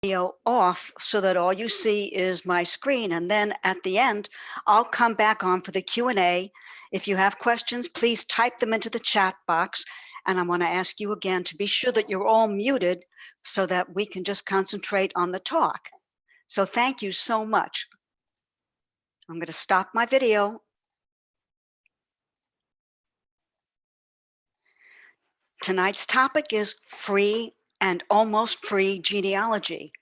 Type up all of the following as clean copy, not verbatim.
Video off so that all you see is my screen, and then at the end I'll come back on for the Q&A. If you have questions, please type them into the chat box, and I want to ask you again to be sure that you're all muted so that we can just concentrate on the talk. So thank you so much. I'm going to stop my video. Tonight's topic is free and almost free genealogy.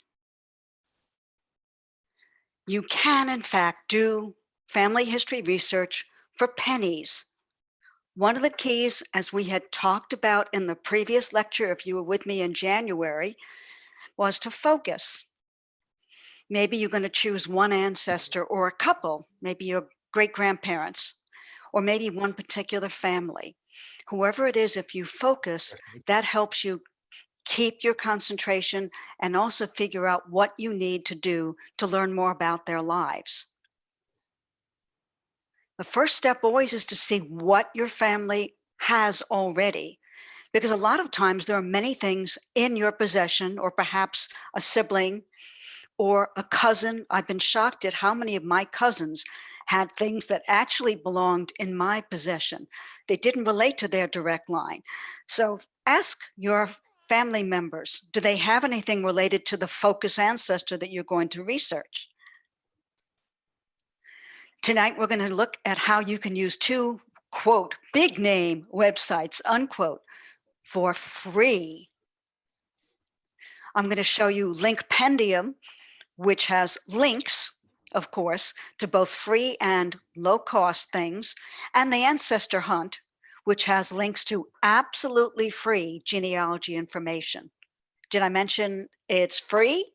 You can, in fact, do family history research for pennies. One of the keys, as we had talked about in the previous lecture, if you were with me in January, was to focus. Maybe you're going to choose one ancestor or a couple, maybe your great-grandparents, or maybe one particular family. Whoever it is, if you focus, that helps you keep your concentration and also figure out what you need to do to learn more about their lives. The first step always is to see what your family has already, because a lot of times there are many things in your possession, or perhaps a sibling or a cousin. I've been shocked at how many of my cousins had things that actually belonged in my possession. They didn't relate to their direct line. So ask your family members, do they have anything related to the focus ancestor that you're going to research? Tonight, we're going to look at how you can use two, quote, big name websites, unquote, for free. I'm going to show you Linkpendium, which has links, of course, to both free and low cost things, and the Ancestor Hunt, which has links to absolutely free genealogy information. Did I mention it's free?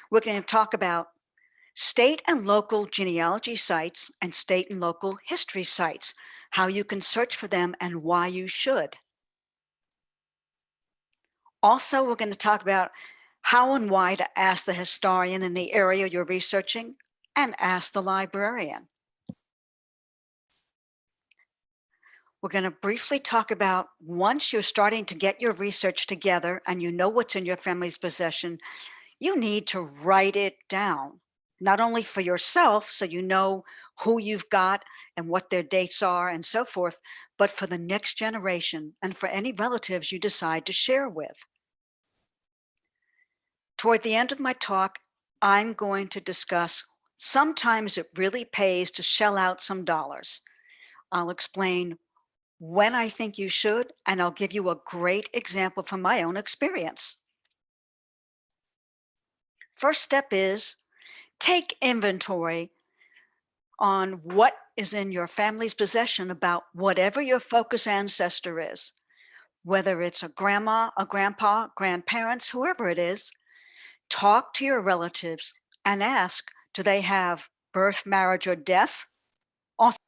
We're going to talk about state and local genealogy sites and state and local history sites, how you can search for them and why you should. Also, we're going to talk about how and why to ask the historian in the area you're researching and ask the librarian. We're going to briefly talk about, once you're starting to get your research together and you know what's in your family's possession, you need to write it down, not only for yourself, so you know who you've got and what their dates are and so forth, but for the next generation and for any relatives you decide to share with. Toward the end of my talk, I'm going to discuss sometimes it really pays to shell out some dollars. I'll explain when I think you should, and I'll give you a great example from my own experience. First step is take inventory on what is in your family's possession about whatever your focus ancestor is, whether it's a grandma, a grandpa, grandparents, whoever it is. Talk to your relatives and ask, do they have birth, marriage, or death? Also,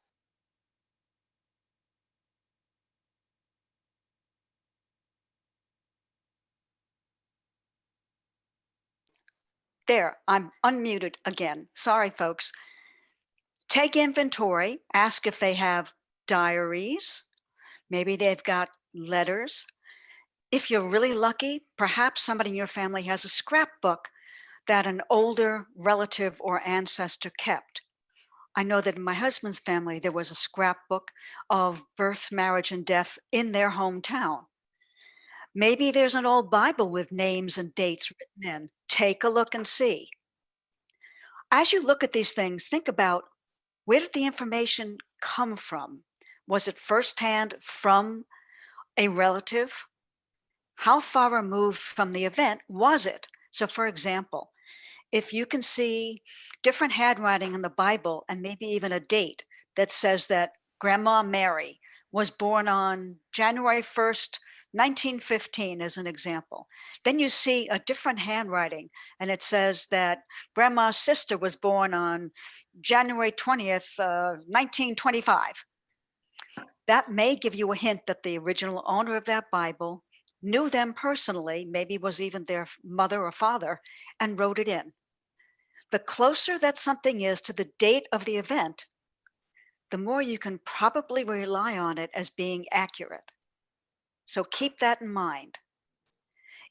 there, I'm unmuted again. Sorry, folks. Take inventory, ask if they have diaries. Maybe they've got letters. If you're really lucky, perhaps somebody in your family has a scrapbook that an older relative or ancestor kept. I know that in my husband's family, there was a scrapbook of birth, marriage, and death in their hometown. Maybe there's an old Bible with names and dates written in. Take a look and see. As you look at these things, think about, where did the information come from? Was it firsthand from a relative? How far removed from the event was it? So for example, if you can see different handwriting in the Bible and maybe even a date that says that Grandma Mary was born on January 1st, 1915, as an example, then you see a different handwriting and it says that Grandma's sister was born on January 20th, 1925. That may give you a hint that the original owner of that Bible knew them personally, maybe was even their mother or father, and wrote it in. The closer that something is to the date of the event, the more you can probably rely on it as being accurate. So keep that in mind.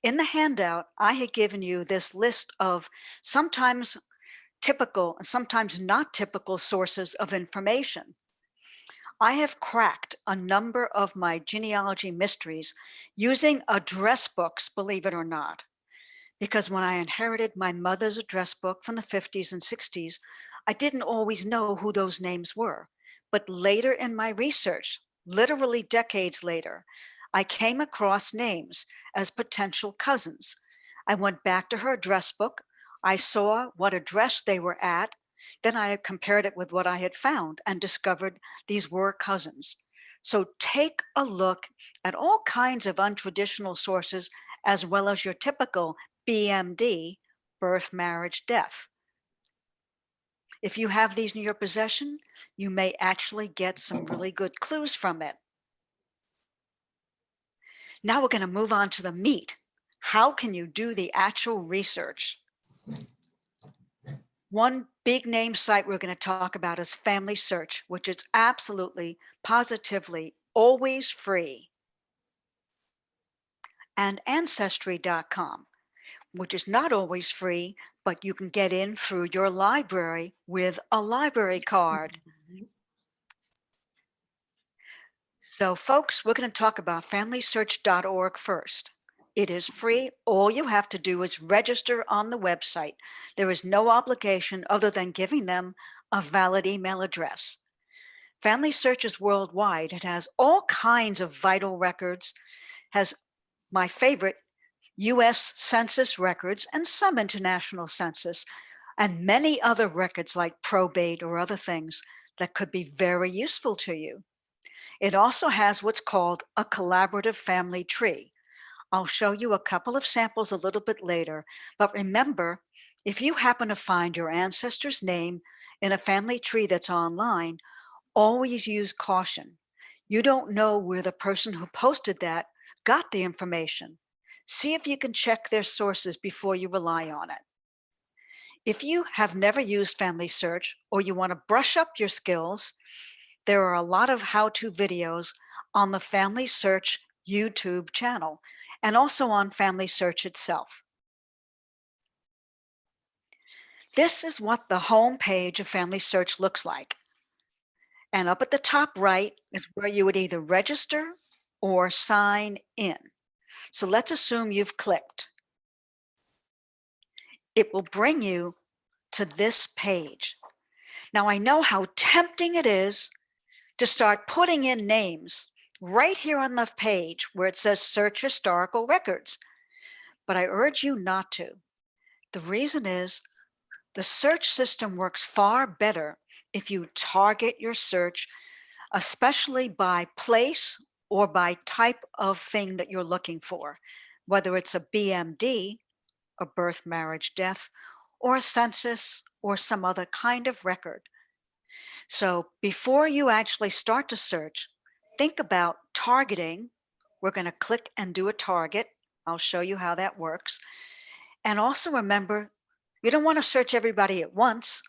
In the handout, I had given you this list of sometimes typical and sometimes not typical sources of information. I have cracked a number of my genealogy mysteries using address books, believe it or not. Because when I inherited my mother's address book from the 50s and 60s, I didn't always know who those names were. But later in my research, literally decades later, I came across names as potential cousins. I went back to her address book. I saw what address they were at. Then I compared it with what I had found and discovered these were cousins. So take a look at all kinds of untraditional sources as well as your typical BMD, birth, marriage, death. If you have these in your possession, you may actually get some really good clues from it. Now we're going to move on to the meat. How can you do the actual research? One big name site we're going to talk about is Family Search, which is absolutely, positively, always free. And Ancestry.com, which is not always free, but you can get in through your library with a library card. So folks, we're going to talk about FamilySearch.org first. It is free. All you have to do is register on the website. There is no obligation other than giving them a valid email address. Family Search is worldwide. It has all kinds of vital records, has my favorite US Census records and some international census, and many other records like probate or other things that could be very useful to you. It also has what's called a collaborative family tree. I'll show you a couple of samples a little bit later, but remember, if you happen to find your ancestor's name in a family tree that's online, always use caution. You don't know where the person who posted that got the information. See if you can check their sources before you rely on it. If you have never used Family Search or you want to brush up your skills, there are a lot of how-to videos on the Family Search YouTube channel and also on Family Search itself. This is what the home page of Family Search looks like. And up at the top right is where you would either register or sign in. So let's assume you've clicked. It will bring you to this page. Now I know how tempting it is to start putting in names right here on the page where it says search historical records, but I urge you not to. The reason is the search system works far better if you target your search, especially by place or by type of thing that you're looking for, whether it's a BMD, a birth, marriage, death, or a census or some other kind of record. So before you actually start to search, think about targeting. We're going to click and do a target. I'll show you how that works. And also remember, you don't want to search everybody at once.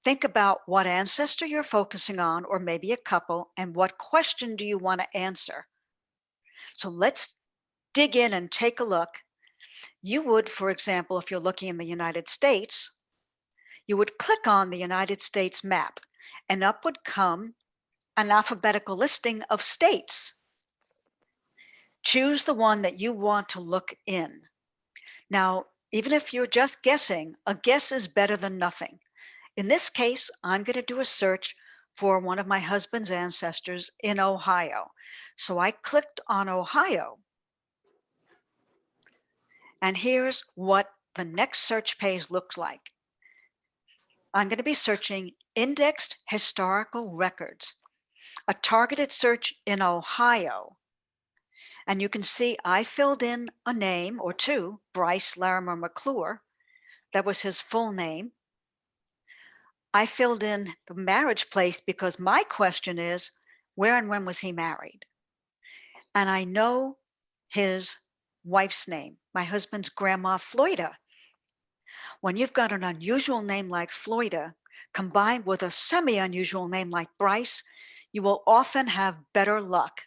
Think about what ancestor you're focusing on, or maybe a couple, and what question do you want to answer. So let's dig in and take a look. You would, for example, if you're looking in the United States, you would click on the United States map, and up would come an alphabetical listing of states. Choose the one that you want to look in. Now, even if you're just guessing, a guess is better than nothing. In this case, I'm going to do a search for one of my husband's ancestors in Ohio. So I clicked on Ohio. And here's what the next search page looks like. I'm going to be searching indexed historical records, a targeted search in Ohio. And you can see I filled in a name or two, Bryce Larimer McClure. That was his full name. I filled in the marriage place because my question is, where and when was he married? And I know his wife's name, my husband's grandma, Floyda. When you've got an unusual name like Floyda, combined with a semi-unusual name like Bryce, you will often have better luck.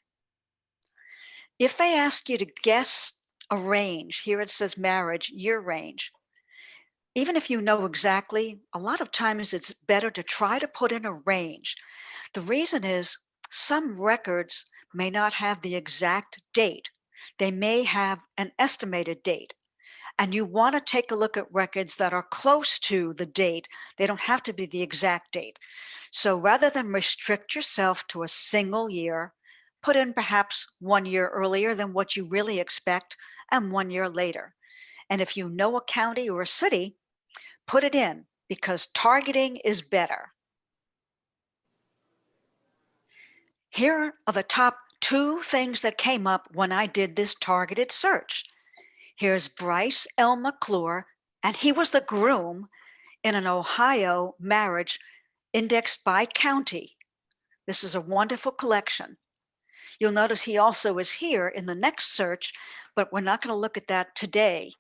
If they ask you to guess a range. Here it says marriage, year range. Even if you know exactly, a lot of times it's better to try to put in a range. The reason is some records may not have the exact date. They may have an estimated date. And you want to take a look at records that are close to the date. They don't have to be the exact date. So rather than restrict yourself to a single year, put in perhaps 1 year earlier than what you really expect and 1 year later. And if you know a county or a city, put it in because targeting is better. Here are the top 2 things that came up when I did this targeted search. Here's Bryce L. McClure, and he was the groom in an Ohio marriage indexed by county. This is a wonderful collection. You'll notice he also is here in the next search, but we're not going to look at that today.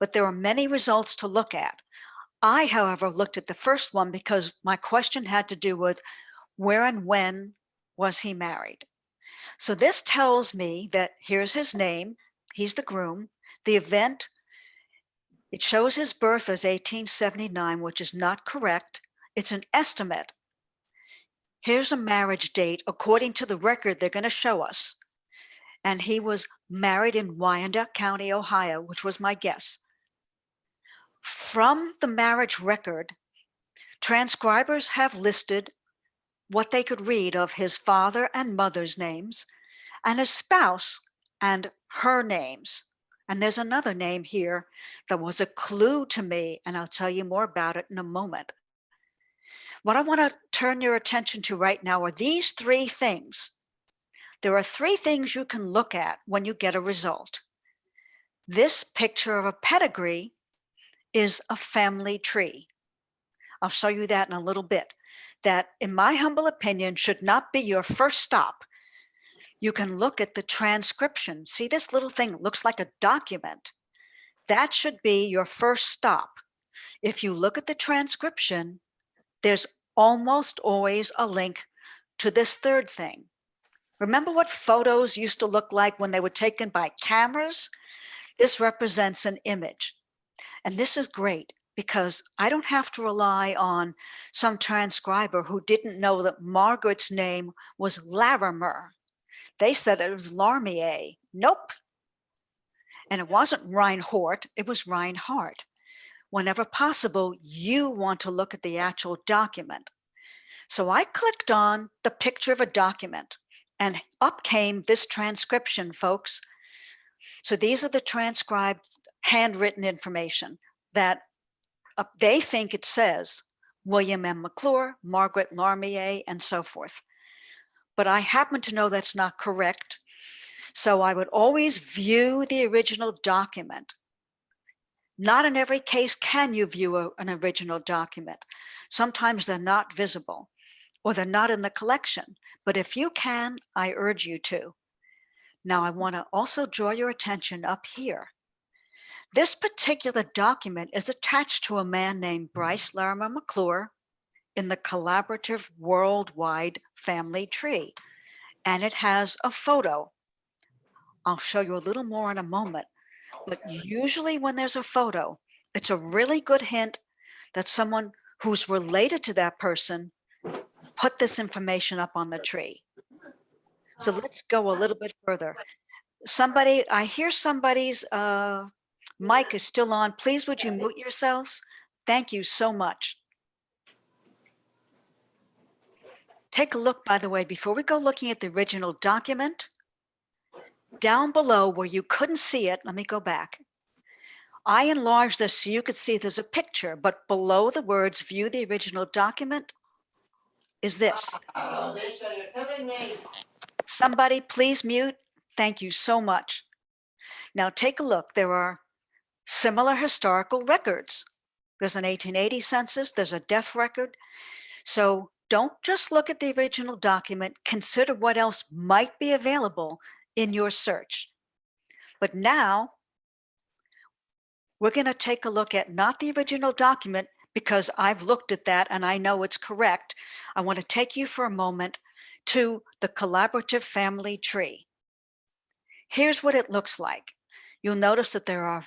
But there are many results to look at. I, however, looked at the first one because my question had to do with where and when was he married. So this tells me that here's his name. He's the groom. The event, it shows his birth as 1879, which is not correct. It's an estimate. Here's a marriage date according to the record they're going to show us. And he was married in Wyandotte County, Ohio, which was my guess. From the marriage record, transcribers have listed what they could read of his father and mother's names and his spouse and her names. And there's another name here that was a clue to me, and I'll tell you more about it in a moment. What I want to turn your attention to right now are these 3 things. There are 3 things you can look at when you get a result. This picture of a pedigree is a family tree. I'll show you that in a little bit. That, in my humble opinion, should not be your first stop. You can look at the transcription. See, this little thing looks like a document. That should be your first stop. If you look at the transcription, there's almost always a link to this 3rd thing. Remember what photos used to look like when they were taken by cameras? This represents an image. And this is great because I don't have to rely on some transcriber who didn't know that Margaret's name was Larimer. They said it was Larmier. Nope. And it wasn't Reinhort, it was Reinhardt. Whenever possible, you want to look at the actual document. So I clicked on the picture of a document and up came this transcription, folks. So these are the transcribed handwritten information that they think it says William M. McClure, Margaret Larmier, and so forth. But I happen to know that's not correct. So I would always view the original document. Not in every case can you view an original document. Sometimes they're not visible or they're not in the collection. But if you can, I urge you to. Now I want to also draw your attention up here. This particular document is attached to a man named Bryce Larimer McClure in the collaborative worldwide family tree. And it has a photo. I'll show you a little more in a moment. But usually when there's a photo, it's a really good hint that someone who's related to that person put this information up on the tree. So let's go a little bit further. I hear somebody's mic is still on. Please, would you mute yourselves? Thank you so much. Take a look, by the way, before we go looking at the original document, down below where you couldn't see it, let me go back. I enlarged this so you could see there's a picture, but below the words view the original document is this. Lisa, you're killing me. Somebody please mute. Thank you so much. Now take a look. There are similar historical records. There's an 1880 census, there's a death record. So don't just look at the original document, consider what else might be available in your search. But now we're going to take a look at not the original document because I've looked at that and I know it's correct. I want to take you for a moment to the collaborative family tree. Here's what it looks like. you'll notice that there are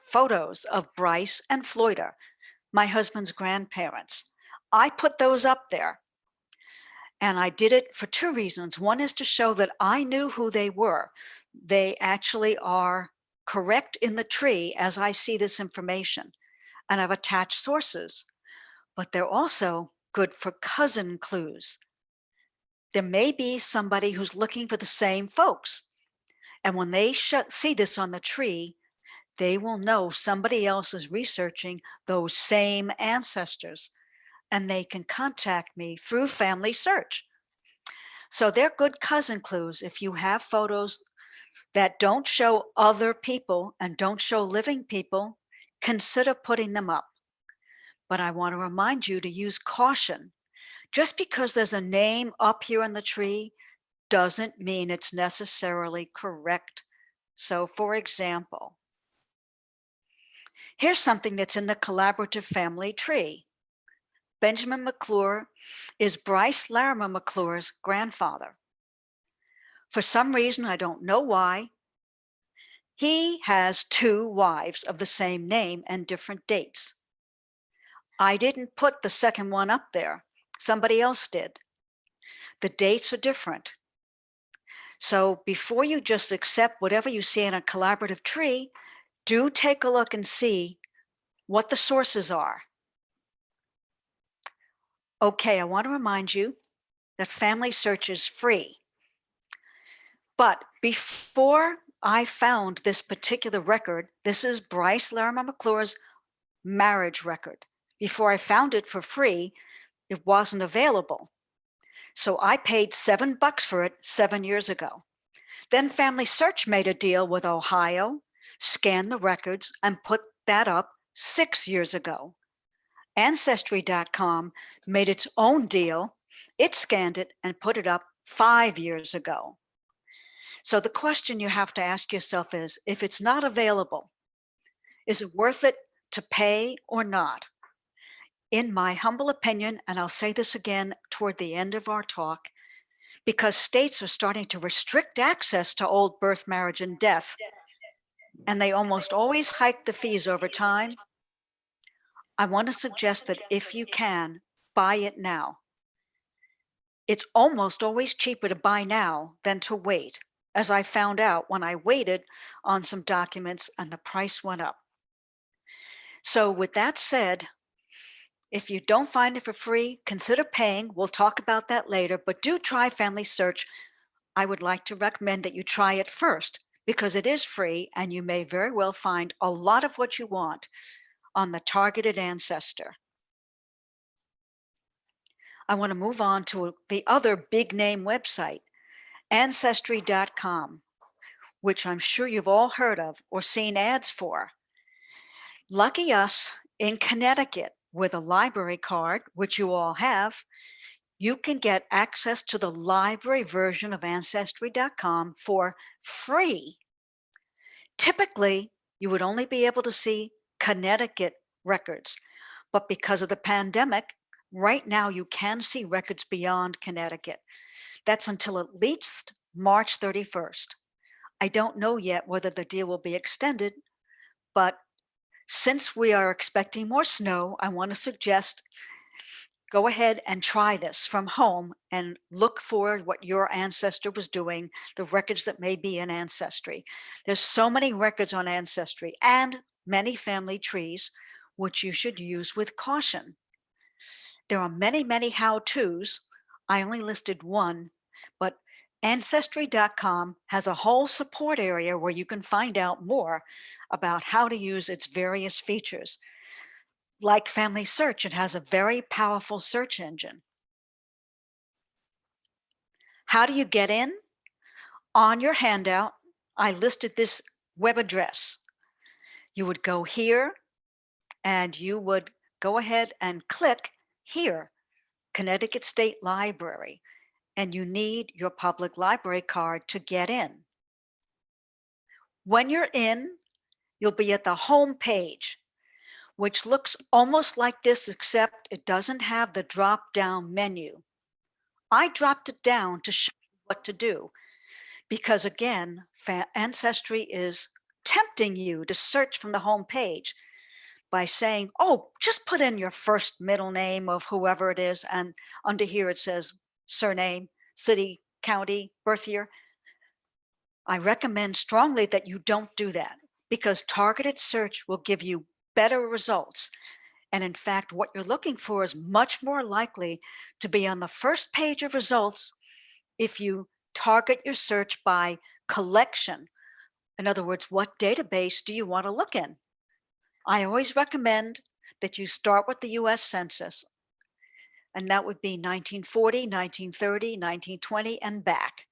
photos of Bryce and Floyda, my husband's grandparents. I put those up there, and I did it for two reasons. One is to show that I knew who they were. They actually are correct in the tree as I see this information, and I've attached sources, but they're also good for cousin clues. There may be somebody who's looking for the same folks, and when they see this on the tree, they will know somebody else is researching those same ancestors, and they can contact me through Family Search. So they're good cousin clues. If you have photos that don't show other people and don't show living people, consider putting them up. But I want to remind you to use caution. Just because there's a name up here in the tree doesn't mean it's necessarily correct. So, for example, here's something that's in the collaborative family tree. Benjamin McClure is Bryce Larimer McClure's grandfather. For some reason, I don't know why, he has two wives of the same name and different dates. I didn't put the second one up there. Somebody else did. The dates are different. So before you just accept whatever you see in a collaborative tree, do take a look and see what the sources are. Okay, I want to remind you that Family Search is free. But before I found this particular record, this is Bryce Larimer McClure's marriage record. Before I found it for free, it wasn't available. So I paid $7 for it 7 years ago. Then Family Search made a deal with Ohio, scanned the records, and put that up 6 years ago. Ancestry.com made its own deal. It scanned it and put it up 5 years ago. So the question you have to ask yourself is, if it's not available, is it worth it to pay or not? In my humble opinion, and I'll say this again toward the end of our talk, because states are starting to restrict access to old birth, marriage, and death, and they almost always hike the fees over time, I want to suggest that if you can, buy it now. It's almost always cheaper to buy now than to wait, as I found out when I waited on some documents and the price went up. So with that said, if you don't find it for free, consider paying. We'll talk about that later, but do try Family Search. I would like to recommend that you try it first because it is free and you may very well find a lot of what you want on the targeted ancestor. I want to move on to the other big name website, Ancestry.com, which I'm sure you've all heard of or seen ads for. Lucky us, in Connecticut, with a library card, which you all have, you can get access to the library version of Ancestry.com for free. Typically, you would only be able to see Connecticut records, but because of the pandemic, right now you can see records beyond Connecticut. That's until at least March 31st. I don't know yet whether the deal will be extended, but since we are expecting more snow, I want to suggest go ahead and try this from home and look for what your ancestor was doing, the records that may be in Ancestry. There's so many records on Ancestry and many family trees, which you should use with caution. There are many, many how-tos. I only listed one, but Ancestry.com has a whole support area where you can find out more about how to use its various features. Like Family Search, it has a very powerful search engine. How do you get in? On your handout, I listed this web address. You would go here and you would go ahead and click here, Connecticut State Library, and you need your public library card to get in. When you're in, you'll be at the home page, which looks almost like this, except it doesn't have the drop-down menu. I dropped it down to show you what to do because again, Ancestry is tempting you to search from the home page by saying, oh, just put in your first middle name of whoever it is. And under here it says surname, city, county, birth year. I recommend strongly that you don't do that because targeted search will give you better results. And in fact, what you're looking for is much more likely to be on the first page of results if you target your search by collection. In other words, what database do you want to look in? I always recommend that you start with the US Census, and that would be 1940, 1930, 1920, and back.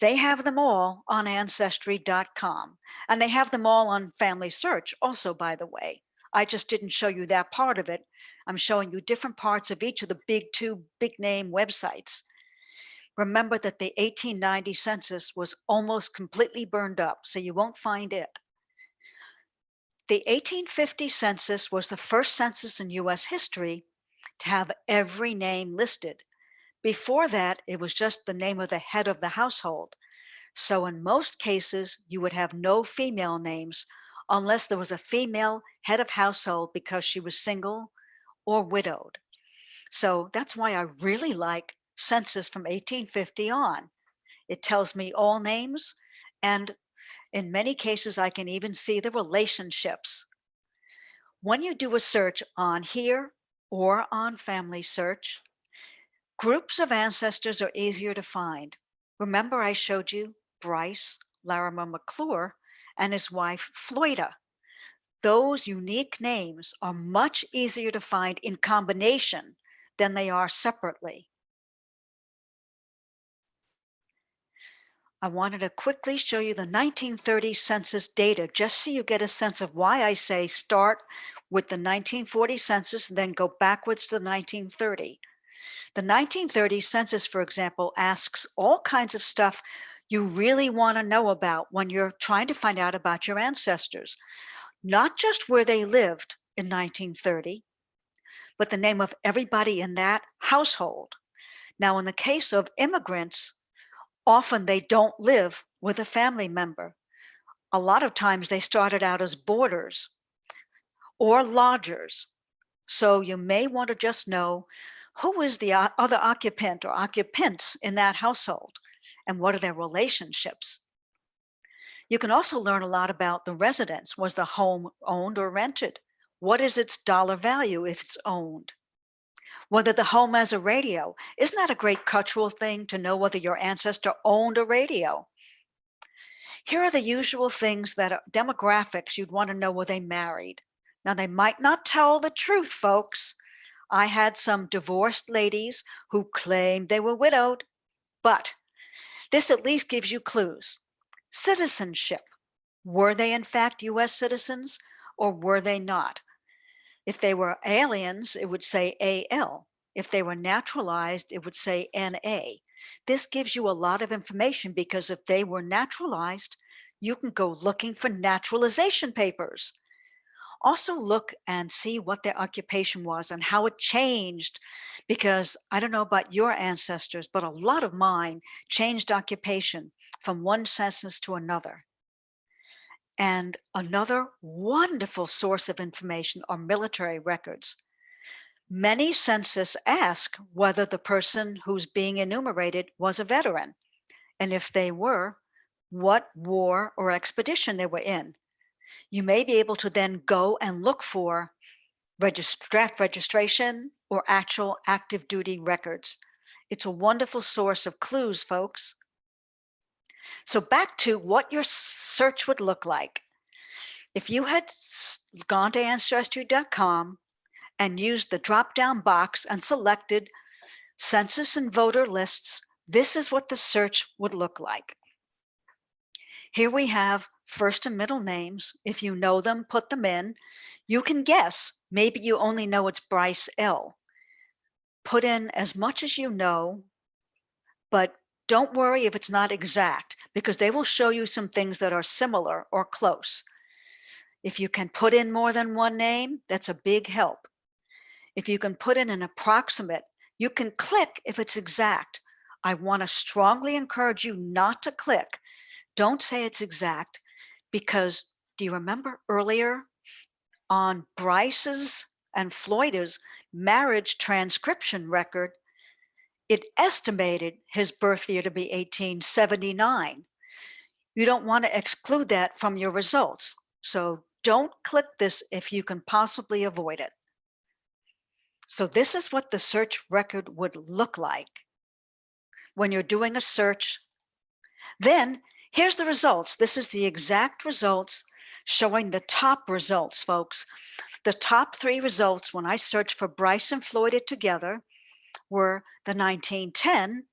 They have them all on Ancestry.com, and they have them all on Family Search also, by the way. I just didn't show you that part of it. I'm showing you different parts of each of the two big name websites. Remember that the 1890 census was almost completely burned up, so you won't find it. The 1850 census was the first census in US history to have every name listed. Before that, it was just the name of the head of the household. So in most cases, you would have no female names unless there was a female head of household because she was single or widowed. So that's why I really like census from 1850 on. It tells me all names, and in many cases, I can even see the relationships. When you do a search on here or on Family Search, groups of ancestors are easier to find. Remember I showed you Bryce Larimer McClure and his wife Floyda. Those unique names are much easier to find in combination than they are separately. I wanted to quickly show you the 1930 census data just so you get a sense of why I say start with the 1940 census and then go backwards to the 1930. The 1930 census, for example, asks all kinds of stuff you really want to know about when you're trying to find out about your ancestors, not just where they lived in 1930, but the name of everybody in that household. Now, in the case of immigrants, often they don't live with a family member. A lot of times they started out as boarders or lodgers. So you may want to just know who is the other occupant or occupants in that household and what are their relationships. You can also learn a lot about the residence. Was the home owned or rented? What is its dollar value if it's owned? Whether the home has a radio. Isn't that a great cultural thing to know whether your ancestor owned a radio? Here are the usual things that are demographics you'd want to know, were they married? Now, they might not tell the truth, folks. I had some divorced ladies who claimed they were widowed, but this at least gives you clues. Citizenship. Were they in fact US citizens or were they not? If they were aliens, it would say AL. If they were naturalized, it would say NA. This gives you a lot of information because if they were naturalized, you can go looking for naturalization papers. Also look and see what their occupation was and how it changed, because I don't know about your ancestors, but a lot of mine changed occupation from one census to another. And another wonderful source of information are military records. Many census ask whether the person who's being enumerated was a veteran, and if they were, what war or expedition they were in. You may be able to then go and look for draft registration or actual active duty records. It's a wonderful source of clues, folks. So back to what your search would look like. If you had gone to Ancestry.com and used the drop-down box and selected census and voter lists, this is what the search would look like. Here we have first and middle names. If you know them, put them in. You can guess. Maybe you only know it's Bryce L. Put in as much as you know, but don't worry if it's not exact, because they will show you some things that are similar or close. If you can put in more than one name, that's a big help. If you can put in an approximate, you can click if it's exact. I want to strongly encourage you not to click. Don't say it's exact, because do you remember earlier on Bryce's and Floyd's marriage transcription record, it estimated his birth year to be 1879. You don't want to exclude that from your results. So don't click this if you can possibly avoid it. So this is what the search record would look like when you're doing a search. Then here's the results. This is the exact results showing the top results, folks. The top 3 results when I searched for Bryce and Floyd together were the 1910,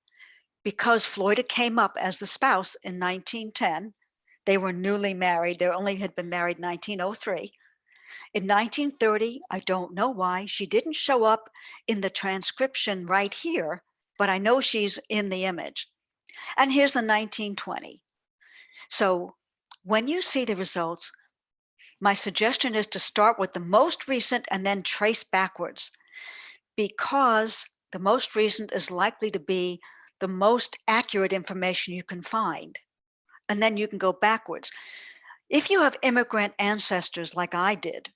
because Floyd came up as the spouse in 1910. They were newly married. They only had been married in 1903. In 1930, I don't know why, she didn't show up in the transcription right here, but I know she's in the image. And here's the 1920. So when you see the results, my suggestion is to start with the most recent and then trace backwards, because the most recent is likely to be the most accurate information you can find. And then you can go backwards. If you have immigrant ancestors like I did,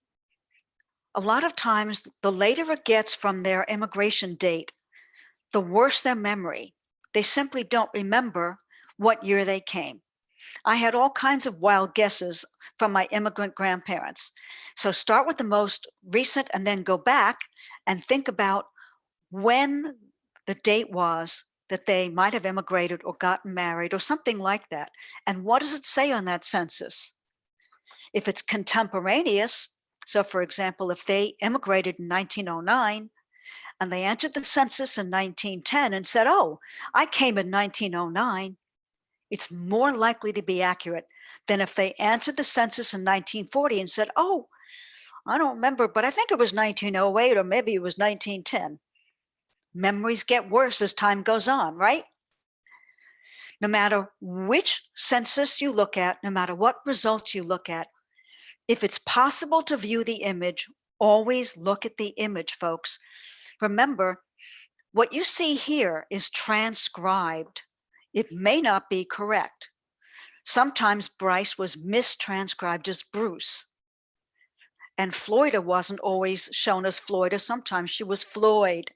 a lot of times the later it gets from their immigration date, the worse their memory. They simply don't remember what year they came. I had all kinds of wild guesses from my immigrant grandparents. So start with the most recent and then go back and think about when the date was that they might have immigrated or gotten married or something like that. And what does it say on that census? If it's contemporaneous, so for example, if they immigrated in 1909 and they entered the census in 1910 and said, oh, I came in 1909, it's more likely to be accurate than if they answered the census in 1940 and said, oh, I don't remember, but I think it was 1908 or maybe it was 1910. Memories get worse as time goes on, right? No matter which census you look at, no matter what results you look at, if it's possible to view the image, always look at the image, folks. Remember, what you see here is transcribed. It may not be correct. Sometimes Bryce was mistranscribed as Bruce. And Floyda wasn't always shown as Floyda. Sometimes she was Floyd.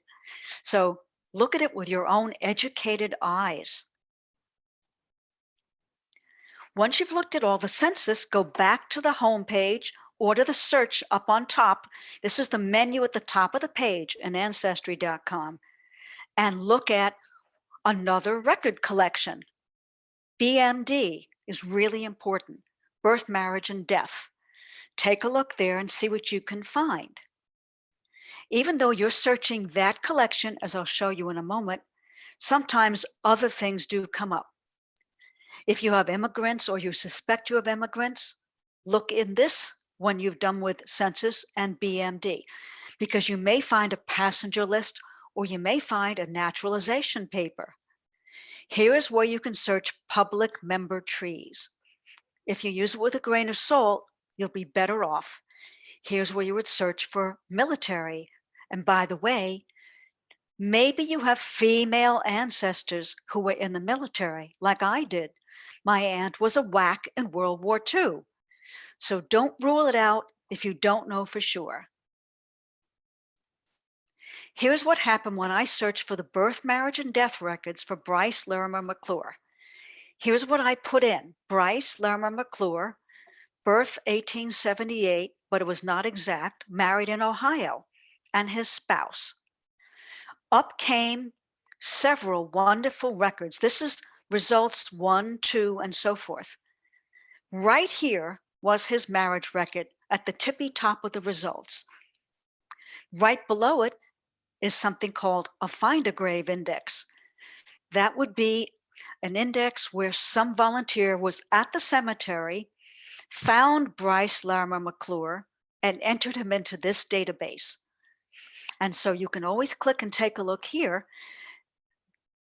So look at it with your own educated eyes. Once you've looked at all the census, go back to the home page or to the search up on top. This is the menu at the top of the page in Ancestry.com, and look at another record collection. BMD is really important, birth, marriage, and death. Take a look there and see what you can find. Even though you're searching that collection, as I'll show you in a moment, sometimes other things do come up. If you have immigrants or you suspect you have immigrants, look in this when you've done with census and BMD, because you may find a passenger list or you may find a naturalization paper. Here is where you can search public member trees. If you use it with a grain of salt, you'll be better off. Here's where you would search for military. And by the way, maybe you have female ancestors who were in the military, like I did. My aunt was a WAC in World War II. So don't rule it out if you don't know for sure. Here's what happened when I searched for the birth, marriage, and death records for Bryce Larimer McClure. Here's what I put in: Bryce Larimer McClure, birth 1878, but it was not exact, married in Ohio, and his spouse. Up came several wonderful records. This is results 1, 2, and so forth. Right here was his marriage record at the tippy top of the results. Right below it is something called a Find a Grave index. That would be an index where some volunteer was at the cemetery, found Bryce Larimer McClure, and entered him into this database. And so you can always click and take a look here.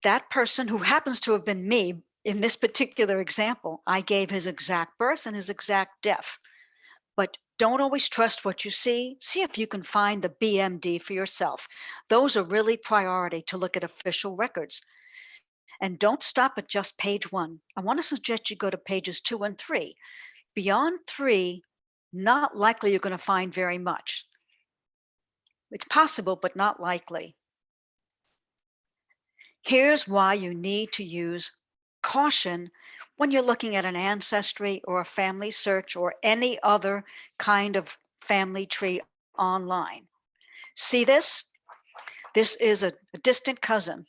That person, who happens to have been me in this particular example, I gave his exact birth and his exact death. But don't always trust what you see. See if you can find the BMD for yourself. Those are really priority to look at official records. And don't stop at just page 1. I want to suggest you go to pages 2 and 3. Beyond 3, not likely you're going to find very much. It's possible, but not likely. Here's why you need to use caution when you're looking at an ancestry or a family search or any other kind of family tree online. See this? This is a distant cousin,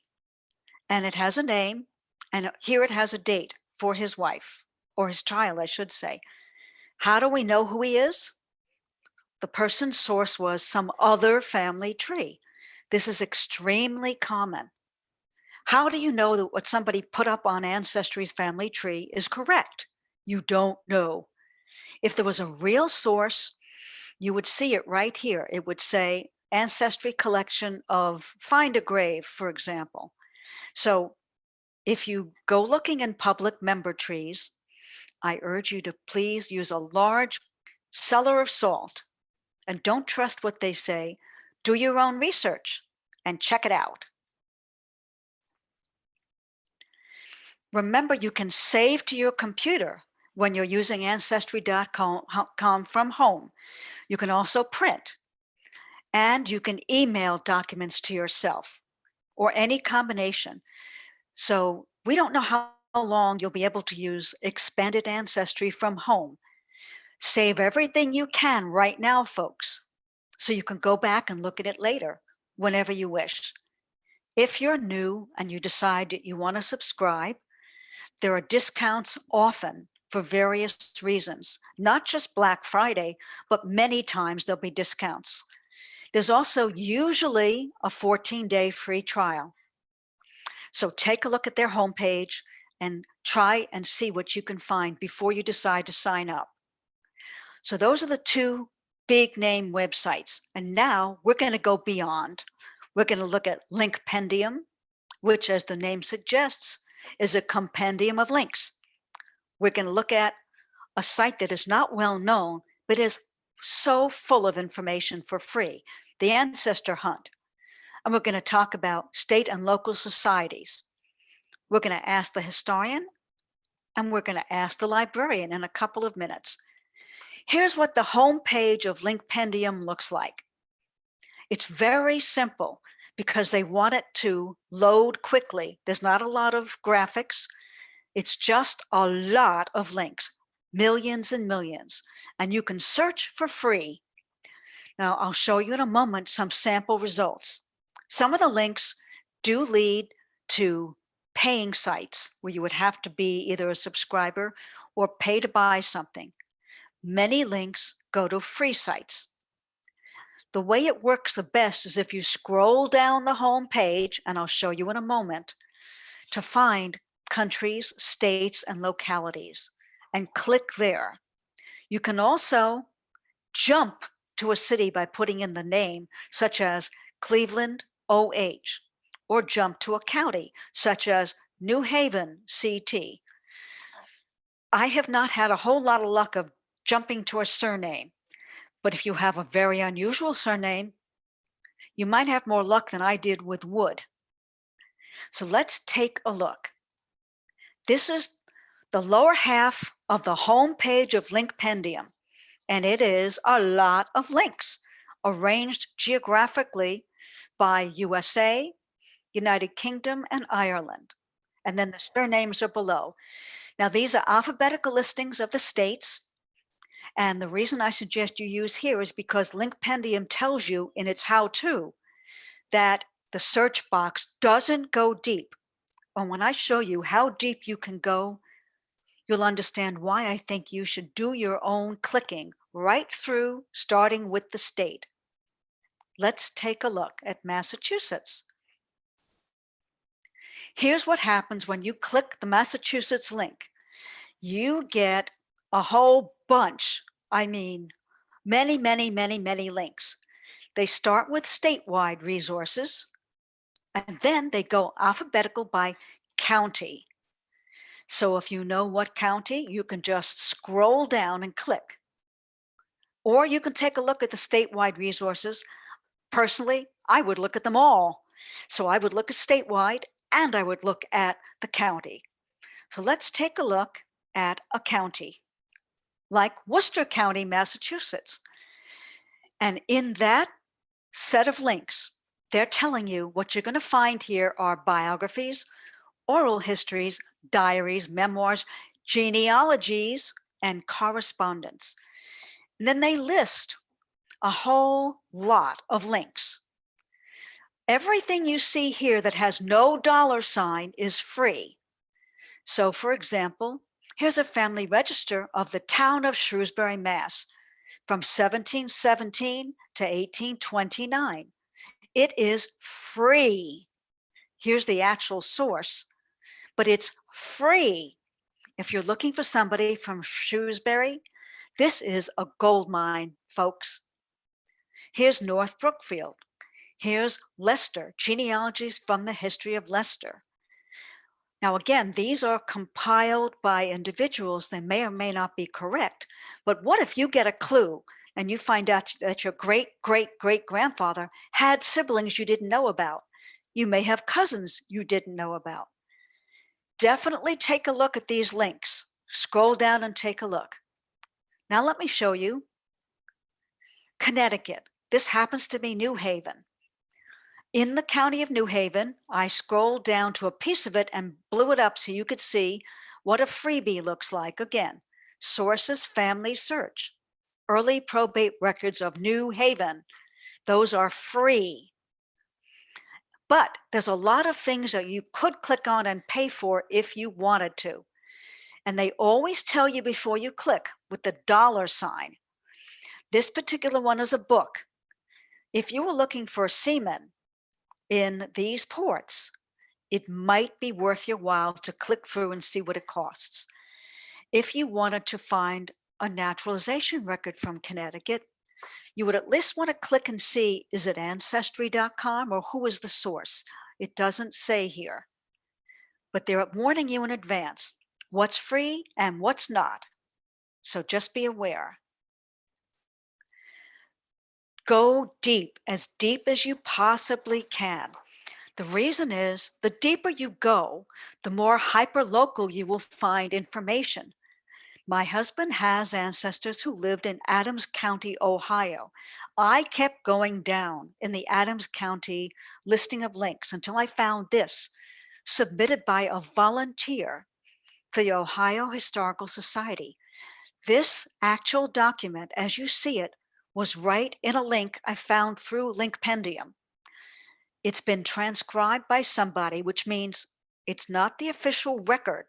and it has a name, and here it has a date for his wife, or his child, I should say. How do we know who he is? The person's source was some other family tree. This is extremely common. How do you know that what somebody put up on Ancestry's family tree is correct? You don't know. If there was a real source, you would see it right here. It would say Ancestry collection of Find a Grave, for example. So if you go looking in public member trees, I urge you to please use a large cellar of salt and don't trust what they say. Do your own research and check it out. Remember, you can save to your computer when you're using Ancestry.com from home. You can also print, and you can email documents to yourself or any combination. So we don't know how long you'll be able to use expanded ancestry from home. Save everything you can right now, folks, so you can go back and look at it later whenever you wish. If you're new and you decide that you want to subscribe, there are discounts often for various reasons, not just Black Friday, but many times there'll be discounts. There's also usually a 14-day free trial. So take a look at their homepage and try and see what you can find before you decide to sign up. So those are the two big name websites. And now we're going to go beyond. We're going to look at Linkpendium, which, as the name suggests, is a compendium of links. We're going to look at a site that is not well known, but is so full of information for free, the Ancestor Hunt. And we're going to talk about state and local societies. We're going to ask the historian, and we're going to ask the librarian in a couple of minutes. Here's what the homepage of Linkpendium looks like. It's very simple because they want it to load quickly. There's not a lot of graphics. It's just a lot of links, millions and millions, and you can search for free. Now, I'll show you in a moment some sample results. Some of the links do lead to paying sites where you would have to be either a subscriber or pay to buy something. Many links go to free sites. The way it works the best is if you scroll down the home page, and I'll show you in a moment, to find countries, states, and localities, and click there. You can also jump to a city by putting in the name, such as Cleveland, OH, or jump to a county, such as New Haven, CT. I have not had a whole lot of luck of jumping to a surname, but if you have a very unusual surname, you might have more luck than I did with Wood. So let's take a look. This is the lower half of the home page of Linkpendium, and it is a lot of links arranged geographically by USA, United Kingdom, and Ireland. And then the surnames are below. Now, these are alphabetical listings of the states. And the reason I suggest you use here is because Linkpendium tells you in its how-to that the search box doesn't go deep. And when I show you how deep you can go, you'll understand why I think you should do your own clicking right through, starting with the state. Let's take a look at Massachusetts. Here's what happens when you click the Massachusetts link. You get a whole bunch, I mean, many, many, many, many links. They start with statewide resources, and then they go alphabetical by county. So if you know what county, you can just scroll down and click. Or you can take a look at the statewide resources. Personally, I would look at them all. So I would look at statewide and I would look at the county. So let's take a look at a county like Worcester County, Massachusetts. And in that set of links, they're telling you what you're going to find here are biographies, oral histories, diaries, memoirs, genealogies, and correspondence. And then they list a whole lot of links. Everything you see here that has no dollar sign is free. So, for example, here's a family register of the town of Shrewsbury, Mass. from 1717 to 1829. It is free. Here's the actual source, but it's free. If you're looking for somebody from Shrewsbury, this is a gold mine, folks. Here's North Brookfield. Here's Leicester, genealogies from the history of Leicester. Now, again, these are compiled by individuals. They may or may not be correct. But what if you get a clue and you find out that your great, great, great grandfather had siblings you didn't know about? You may have cousins you didn't know about. Definitely take a look at these links. Scroll down and take a look. Now, let me show you Connecticut. This happens to be New Haven. In the county of New Haven, I scrolled down to a piece of it and blew it up so you could see what a freebie looks like. Again, sources, family search, early probate records of New Haven. Those are free. But there's a lot of things that you could click on and pay for if you wanted to. And they always tell you before you click with the dollar sign. This particular one is a book. If you were looking for semen in these ports, it might be worth your while to click through and see what it costs. If you wanted to find a naturalization record from Connecticut, you would at least want to click and see, is it ancestry.com or who is the source? It doesn't say here, but they're warning you in advance what's free and what's not. So just be aware. Go deep as you possibly can. The reason is the deeper you go, the more hyperlocal you will find information. My husband has ancestors who lived in Adams County, Ohio. I kept going down in the Adams County listing of links until I found this, submitted by a volunteer for the Ohio Historical Society. This actual document, as you see it, was right in a link I found through Linkpendium. It's been transcribed by somebody, which means it's not the official record.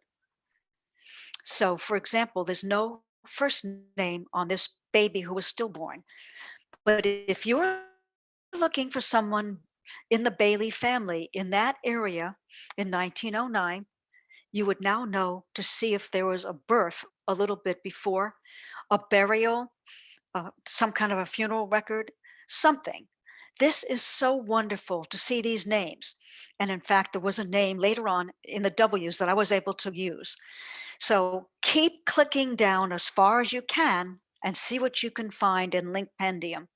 So, for example, there's no first name on this baby who was stillborn. But if you're looking for someone in the Bailey family in that area in 1909, you would now know to see if there was a birth a little bit before, a burial, some kind of a funeral record, something. This is so wonderful to see these names. And in fact, there was a name later on in the W's that I was able to use. So keep clicking down as far as you can and see what you can find in Linkpendium.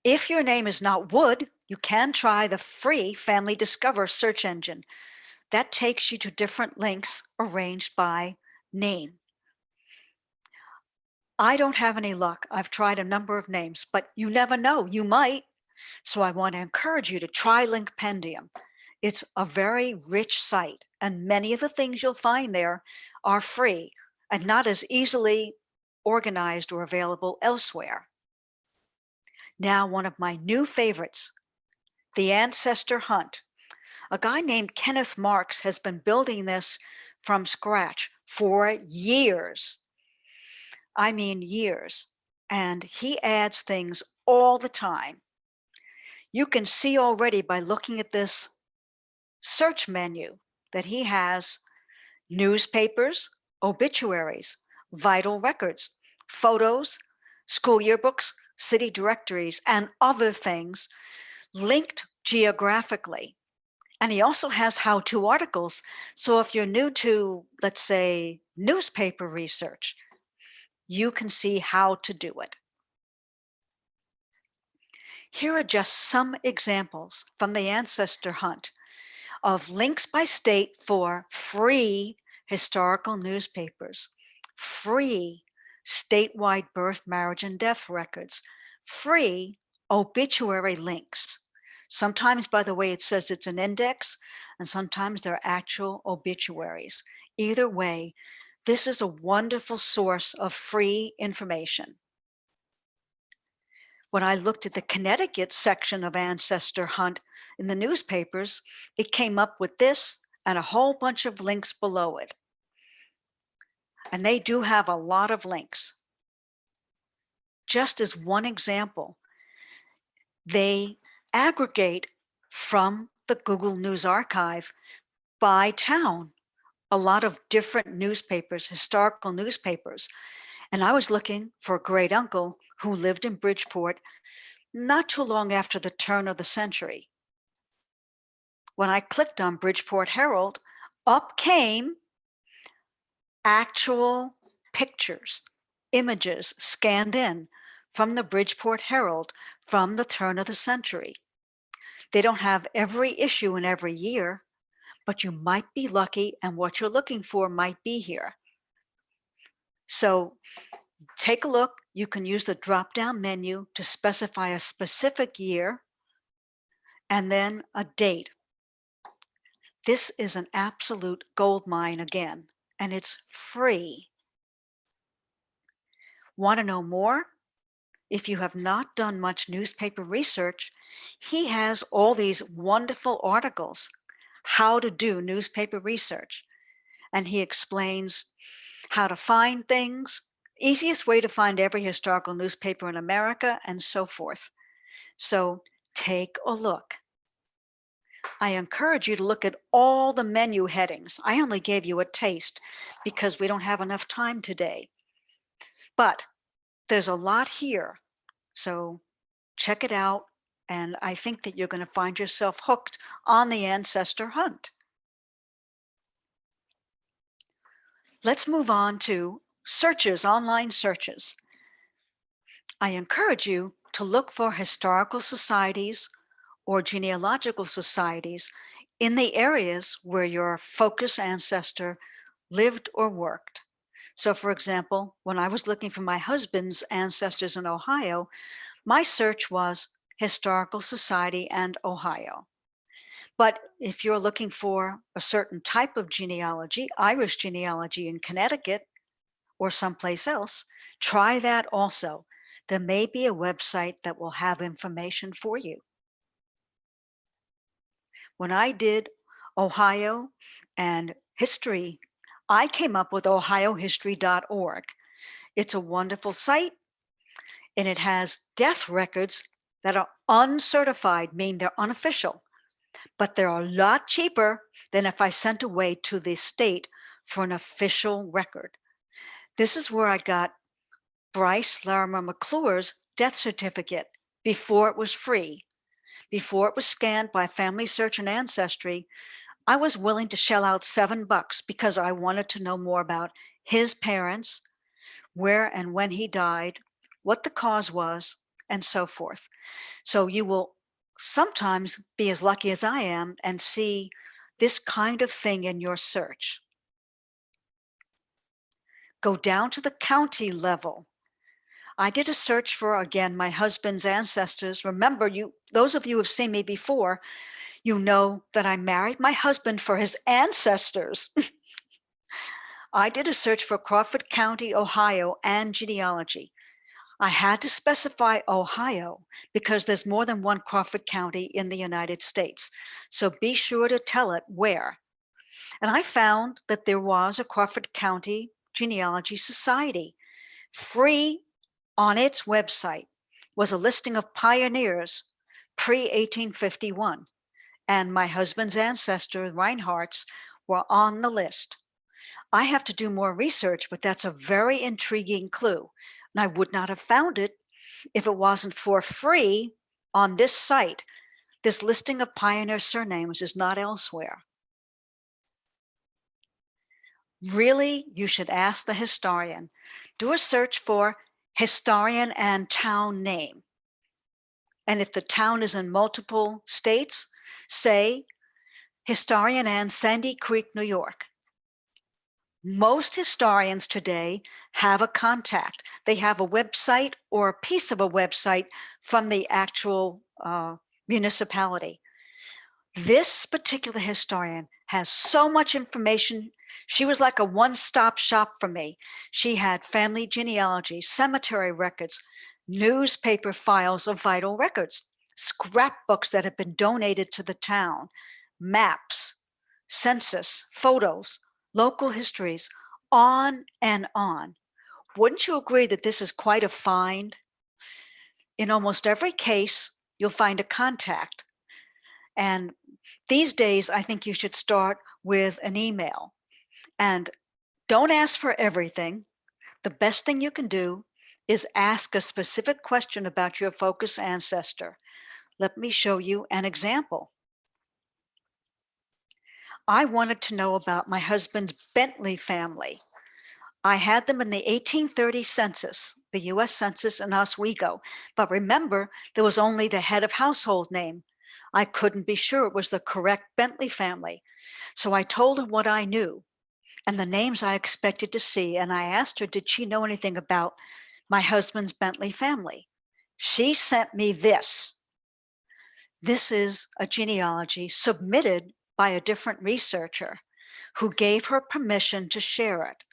If your name is not Wood, you can try the free Family Discover search engine. That takes you to different links arranged by name. I don't have any luck. I've tried a number of names, but you never know. You might. So I want to encourage you to try Linkpendium. It's a very rich site, and many of the things you'll find there are free and not as easily organized or available elsewhere. Now, one of my new favorites, the Ancestor Hunt. A guy named Kenneth Marks has been building this from scratch for years. I mean years. And he adds things all the time. You can see already by looking at this search menu that he has newspapers, obituaries, vital records, photos, school yearbooks, city directories, and other things linked geographically. And he also has how-to articles. So if you're new to, let's say, newspaper research, you can see how to do it. Here are just some examples from the ancestor hunt of links by state for free historical newspapers, free statewide birth, marriage, and death records, free obituary links. Sometimes, by the way, it says it's an index, and sometimes they're actual obituaries. Either way, this is a wonderful source of free information. When I looked at the Connecticut section of Ancestor Hunt in the newspapers, it came up with this and a whole bunch of links below it. And they do have a lot of links. Just as one example, they aggregate from the Google News Archive by town a lot of different newspapers, historical newspapers. And I was looking for a great uncle who lived in Bridgeport not too long after the turn of the century. When I clicked on Bridgeport Herald, up came actual pictures, images scanned in from the Bridgeport Herald from the turn of the century. They don't have every issue in every year, but you might be lucky and what you're looking for might be here. So take a look. You can use the drop-down menu to specify a specific year and then a date. This is an absolute gold mine again, and it's free. Want to know more? If you have not done much newspaper research, he has all these wonderful articles, how to do newspaper research. And he explains how to find things, easiest way to find every historical newspaper in America, and so forth. So take a look. I encourage you to look at all the menu headings. I only gave you a taste because we don't have enough time today. But there's a lot here. So check it out. And I think that you're going to find yourself hooked on the ancestor hunt. Let's move on to searches, online searches. I encourage you to look for historical societies or genealogical societies in the areas where your focus ancestor lived or worked. So for example, when I was looking for my husband's ancestors in Ohio, my search was Historical Society and Ohio. But if you're looking for a certain type of genealogy, Irish genealogy in Connecticut or someplace else, try that also. There may be a website that will have information for you. When I did Ohio and history, I came up with ohiohistory.org. It's a wonderful site and it has death records that are uncertified, meaning they're unofficial, but they're a lot cheaper than if I sent away to the state for an official record. This is where I got Bryce Larimer McClure's death certificate before it was free. Before it was scanned by Family Search and Ancestry, I was willing to shell out $7 because I wanted to know more about his parents, where and when he died, what the cause was, and so forth. So you will sometimes be as lucky as I am and see this kind of thing in your search. Go down to the county level. I did a search for, again, my husband's ancestors. Remember, those of you who have seen me before, you know that I married my husband for his ancestors. I did a search for Crawford County, Ohio, and genealogy. I had to specify Ohio because there's more than one Crawford County in the United States. So be sure to tell it where. And I found that there was a Crawford County Genealogy Society. Free on its website was a listing of pioneers pre-1851. And my husband's ancestor, Reinhardt's, were on the list. I have to do more research, but that's a very intriguing clue. And I would not have found it if it wasn't for free on this site. This listing of pioneer surnames is not elsewhere. Really, you should ask the historian. Do a search for historian and town name. And if the town is in multiple states, say Historian Ann, Sandy Creek, New York. Most historians today have a contact. They have a website or a piece of a website from the actual municipality. This particular historian has so much information. She was like a one-stop shop for me. She had family genealogy, cemetery records, newspaper files of vital records, scrapbooks that had been donated to the town, maps, census, photos, local histories, on and on. Wouldn't you agree that this is quite a find? In almost every case, you'll find a contact. And these days, I think you should start with an email. And don't ask for everything. The best thing you can do is ask a specific question about your focus ancestor. Let me show you an example. I wanted to know about my husband's Bentley family. I had them in the 1830 census, the US Census in Oswego. But remember, there was only the head of household name. I couldn't be sure it was the correct Bentley family. So I told her what I knew and the names I expected to see. And I asked her, did she know anything about my husband's Bentley family? She sent me this. This is a genealogy submitted by a different researcher who gave her permission to share it,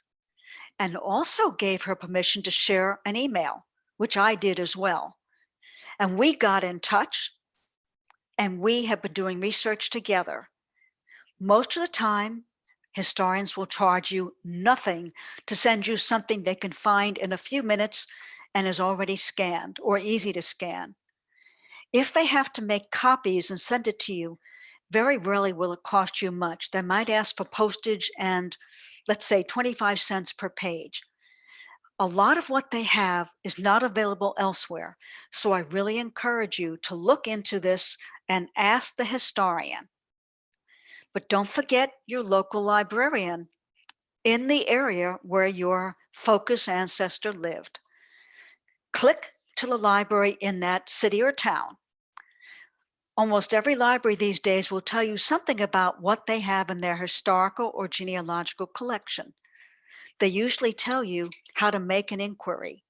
and also gave her permission to share an email, which I did as well. And we got in touch, and we have been doing research together. Most of the time, historians will charge you nothing to send you something they can find in a few minutes and is already scanned or easy to scan. If they have to make copies and send it to you, very rarely will it cost you much. They might ask for postage and, let's say, 25 cents per page. A lot of what they have is not available elsewhere. So I really encourage you to look into this and ask the historian. But don't forget your local librarian in the area where your focus ancestor lived. Click to the library in that city or town. Almost every library these days will tell you something about what they have in their historical or genealogical collection. They usually tell you how to make an inquiry.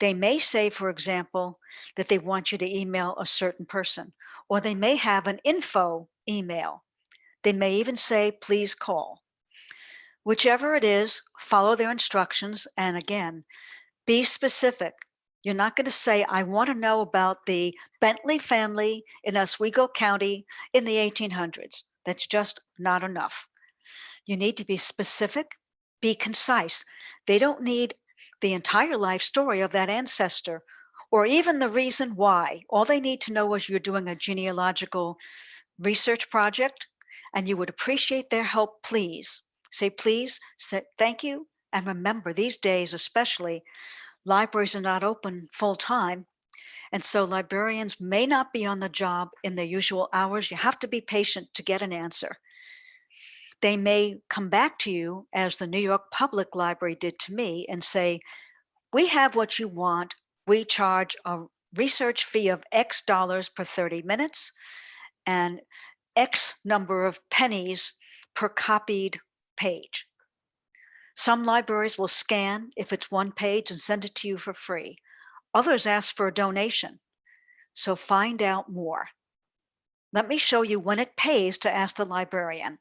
They may say, for example, that they want you to email a certain person, or they may have an info email. They may even say, please call. Whichever it is, follow their instructions. And again, be specific. You're not going to say, I want to know about the Bentley family in Oswego County in the 1800s. That's just not enough. You need to be specific, be concise. They don't need the entire life story of that ancestor or even the reason why. All they need to know is you're doing a genealogical research project and you would appreciate their help, please. Say please, say thank you, and remember, these days especially, libraries are not open full time, and so librarians may not be on the job in their usual hours. You have to be patient to get an answer. They may come back to you, as the New York Public Library did to me, and say, we have what you want. We charge a research fee of X dollars per 30 minutes and X number of pennies per copied page. Some libraries will scan if it's one page and send it to you for free. Others ask for a donation. So find out more. Let me show you when it pays to ask the librarian.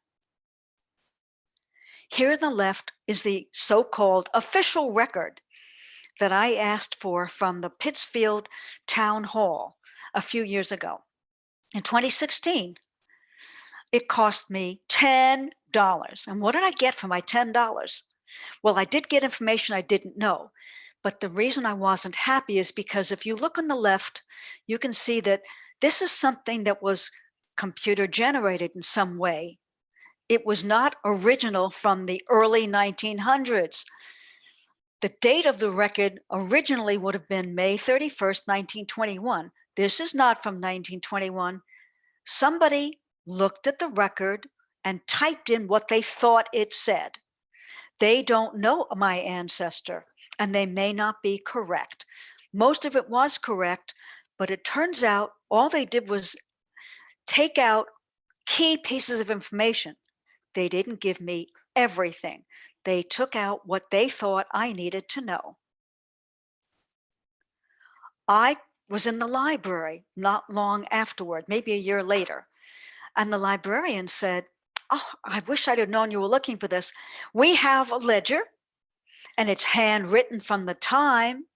Here on the left is the so-called official record that I asked for from the Pittsfield Town Hall a few years ago. In 2016, it cost me $10. And what did I get for my $10? Well, I did get information I didn't know. But the reason I wasn't happy is because if you look on the left, you can see that this is something that was computer generated in some way. It was not original from the early 1900s. The date of the record originally would have been May 31st, 1921. This is not from 1921. Somebody looked at the record and typed in what they thought it said. They don't know my ancestor, and they may not be correct. Most of it was correct, But it turns out all they did was take out key pieces of information. They didn't give me everything. They took out what they thought I needed to know. I was in the library not long afterward, maybe a year later, and the librarian said, "Oh, I wish I'd have known you were looking for this. We have a ledger and it's handwritten from the time,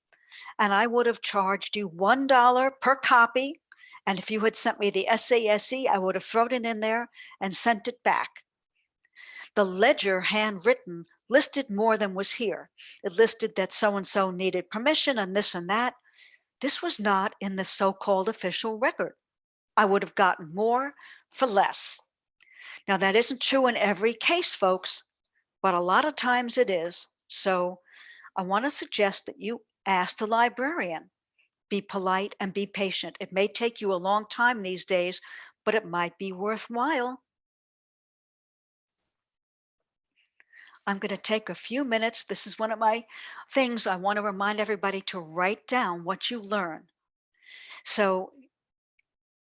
and I would have charged you $1 per copy. And if you had sent me the SASE, I would have thrown it in there and sent it back." The ledger, handwritten, listed more than was here. It listed that so and so needed permission and this and that. This was not in the so called official record. I would have gotten more for less. Now, that isn't true in every case, folks, but a lot of times it is. So I want to suggest that you ask the librarian. Be polite and be patient. It may take you a long time these days, but it might be worthwhile. I'm going to take a few minutes. This is one of my things. I want to remind everybody to write down what you learn. So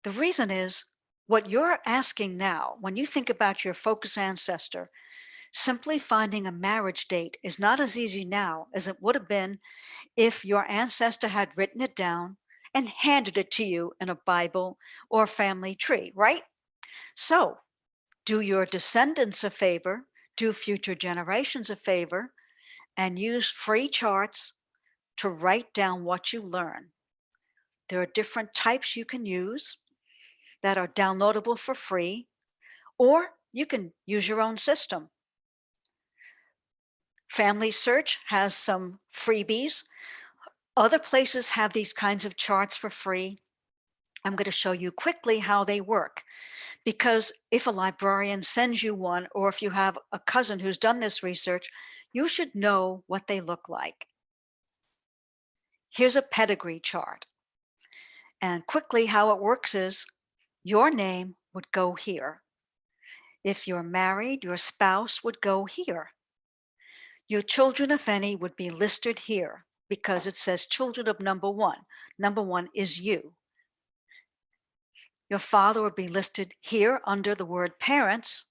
the reason is what you're asking now, when you think about your focus ancestor, simply finding a marriage date is not as easy now as it would have been if your ancestor had written it down and handed it to you in a Bible or family tree, right? So do your descendants a favor, do future generations a favor, and use free charts to write down what you learn. There are different types you can use that are downloadable for free, or you can use your own system. Family Search has some freebies. Other places have these kinds of charts for free. I'm going to show you quickly how they work, because if a librarian sends you one, or if you have a cousin who's done this research, you should know what they look like. Here's a pedigree chart. And quickly, how it works is your name would go here. If you're married, your spouse would go here. Your children, if any, would be listed here because it says children of number one. Number one is you. Your father would be listed here under the word parents.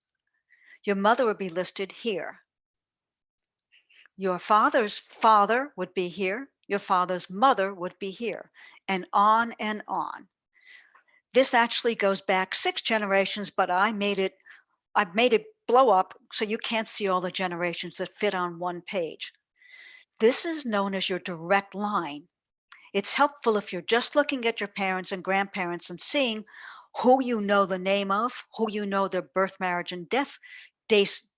Your mother would be listed here. Your father's father would be here. Your father's mother would be here, and on and on. This actually goes back 6 generations, but I've made it blow up so you can't see all the generations that fit on one page. This is known as your direct line. It's helpful if you're just looking at your parents and grandparents and seeing who you know the name of, who you know their birth, marriage, and death dates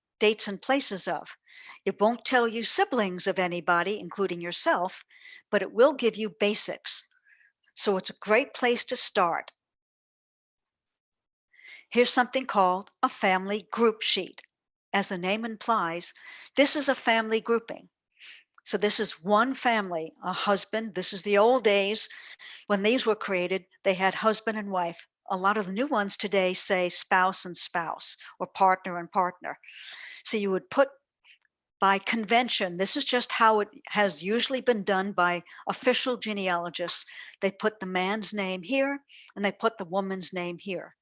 and places of. It won't tell you siblings of anybody, including yourself, but it will give you basics. So it's a great place to start. Here's something called a family group sheet. As the name implies, this is a family grouping. So this is one family, a husband. This is the old days when these were created. They had husband and wife. A lot of the new ones today say spouse and spouse, or partner and partner. So you would put by convention, this is just how it has usually been done by official genealogists. They put the man's name here and they put the woman's name here.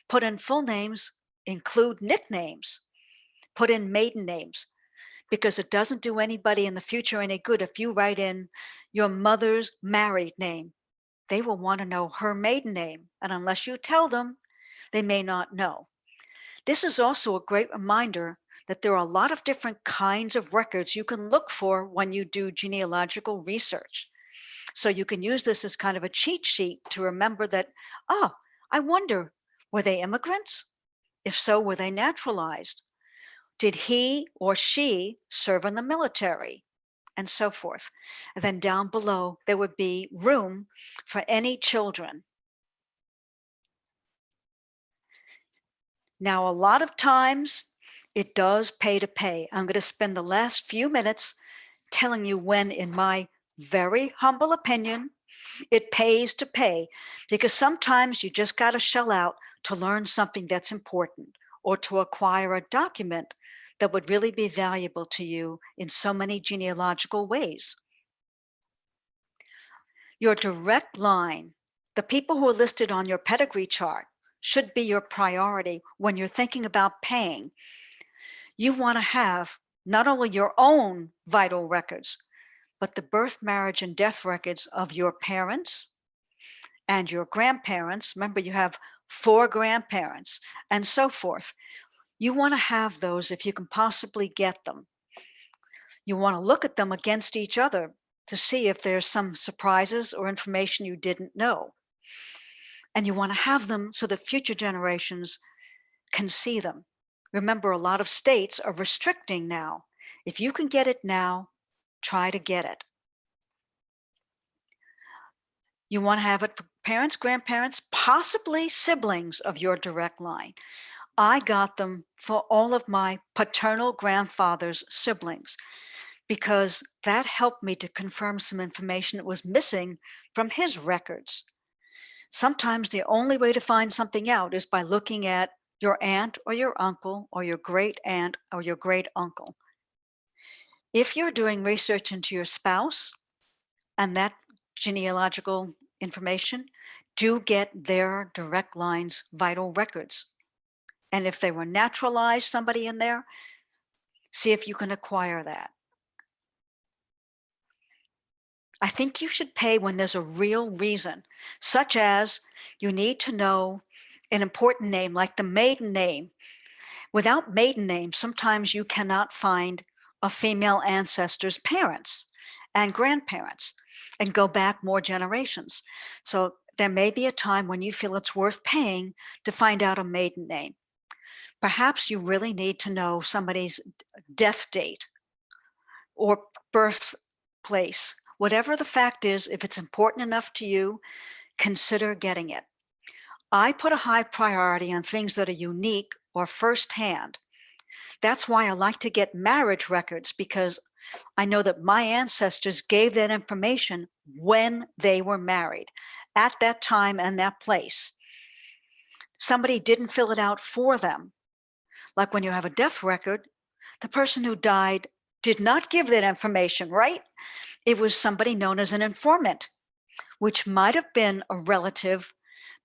Put in full names, include nicknames, put in maiden names, because it doesn't do anybody in the future any good if you write in your mother's married name. They will want to know her maiden name, and unless you tell them, they may not know. This is also a great reminder that there are a lot of different kinds of records you can look for when you do genealogical research. So you can use this as kind of a cheat sheet to remember that, oh, I wonder, were they immigrants? If so, were they naturalized? Did he or she serve in the military? And so forth. And then down below, there would be room for any children. Now, a lot of times it does pay to pay. I'm going to spend the last few minutes telling you when, in my very humble opinion, it pays to pay, because sometimes you just got to shell out to learn something that's important or to acquire a document that would really be valuable to you in so many genealogical ways. Your direct line, The people who are listed on your pedigree chart should be your priority when you're thinking about paying. You want to have not only your own vital records, but the birth, marriage, and death records of your parents and your grandparents. Remember, you have 4 grandparents and so forth. You want to have those if you can possibly get them. You want to look at them against each other to see if there's some surprises or information you didn't know. And you want to have them so that future generations can see them. Remember, a lot of states are restricting now. If you can get it now, try to get it. You want to have it for parents, grandparents, possibly siblings of your direct line. I got them for all of my paternal grandfather's siblings because that helped me to confirm some information that was missing from his records. Sometimes the only way to find something out is by looking at your aunt or your uncle or your great aunt or your great uncle. If you're doing research into your spouse and that genealogical information, do get their direct line's vital records. And if they were naturalized, somebody in there, see if you can acquire that. I think you should pay when there's a real reason, such as you need to know an important name, like the maiden name. Without maiden name, sometimes you cannot find a female ancestor's parents and grandparents and go back more generations. So there may be a time when you feel it's worth paying to find out a maiden name. Perhaps you really need to know somebody's death date or birthplace. Whatever the fact is, if it's important enough to you, consider getting it. I put a high priority on things that are unique or firsthand. That's why I like to get marriage records, because I know that my ancestors gave that information when they were married, at that time and that place. Somebody didn't fill it out for them. Like when you have a death record, the person who died did not give that information, right? It was somebody known as an informant, which might have been a relative,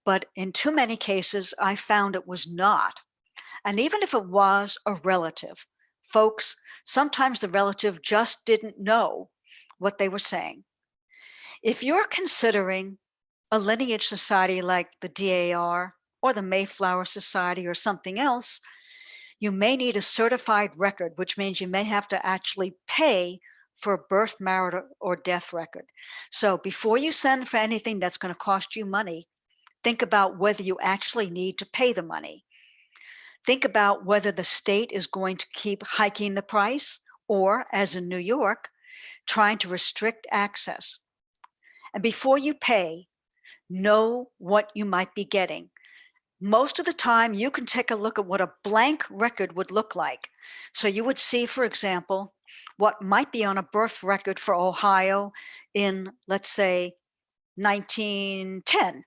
but in too many cases, I found it was not. And even if it was a relative, folks, sometimes the relative just didn't know what they were saying. If you're considering a lineage society like the DAR or the Mayflower Society or something else, you may need a certified record, which means you may have to actually pay for a birth, marriage, or death record. So before you send for anything that's going to cost you money, think about whether you actually need to pay the money. Think about whether the state is going to keep hiking the price or, as in New York, trying to restrict access. And before you pay, know what you might be getting. Most of the time, you can take a look at what a blank record would look like. So you would see, for example, what might be on a birth record for Ohio in, let's say, 1910.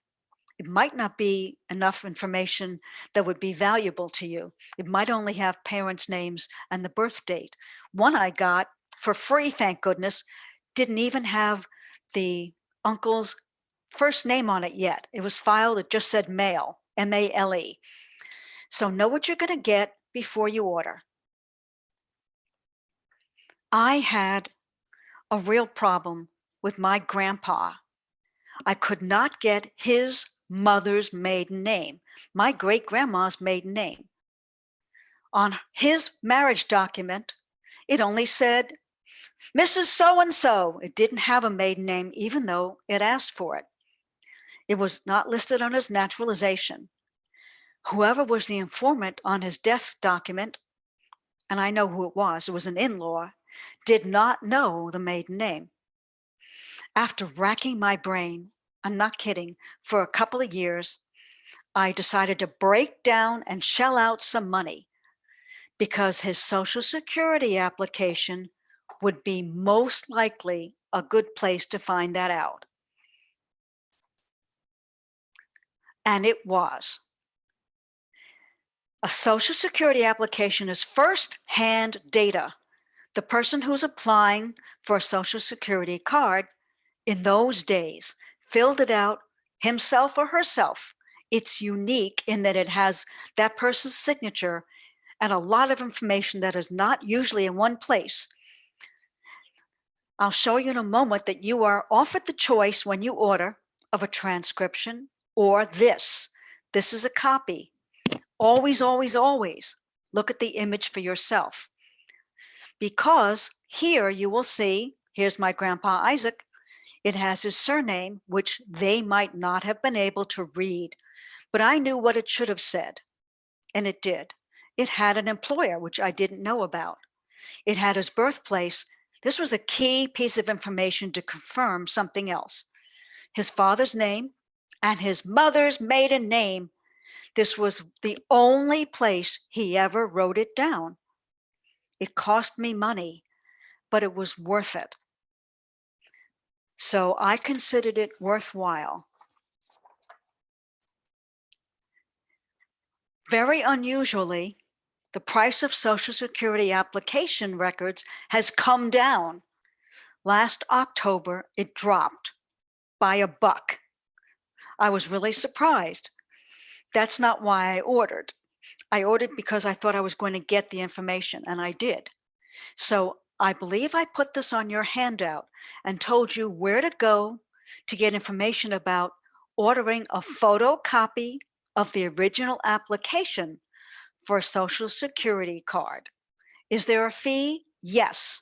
It might not be enough information that would be valuable to you. It might only have parents' names and the birth date. One I got for free, thank goodness, didn't even have the uncle's first name on it yet. It was filed, it just said male, M-A-L-E. So know what you're going to get before you order. I had a real problem with my grandpa. I could not get his mother's maiden name, my great grandma's maiden name. On his marriage document, it only said Mrs. So and so. It didn't have a maiden name, even though it asked for it. It was not listed on his naturalization. Whoever was the informant on his death document, and I know who it was an in-law, did not know the maiden name. After racking my brain, I'm not kidding, for a couple of years, I decided to break down and shell out some money because his Social Security application would be most likely a good place to find that out. And it was. A Social Security application is first-hand data. The person who's applying for a Social Security card in those days filled it out himself or herself. It's unique in that it has that person's signature and a lot of information that is not usually in one place. I'll show you in a moment that you are offered the choice when you order of a transcription or this. This is a copy. Always, always, always look at the image for yourself. Because here you will see, here's my grandpa Isaac. It has his surname, which they might not have been able to read, but I knew what it should have said, and it did. It had an employer, which I didn't know about. It had his birthplace. This was a key piece of information to confirm something else. His father's name and his mother's maiden name. This was the only place he ever wrote it down. It cost me money, but it was worth it. So I considered it worthwhile. Very unusually, the price of Social Security application records has come down. Last October, it dropped by $1. I was really surprised. That's not why I ordered. I ordered because I thought I was going to get the information, and I did. So I believe I put this on your handout and told you where to go to get information about ordering a photocopy of the original application for a Social Security card. Is there a fee? Yes.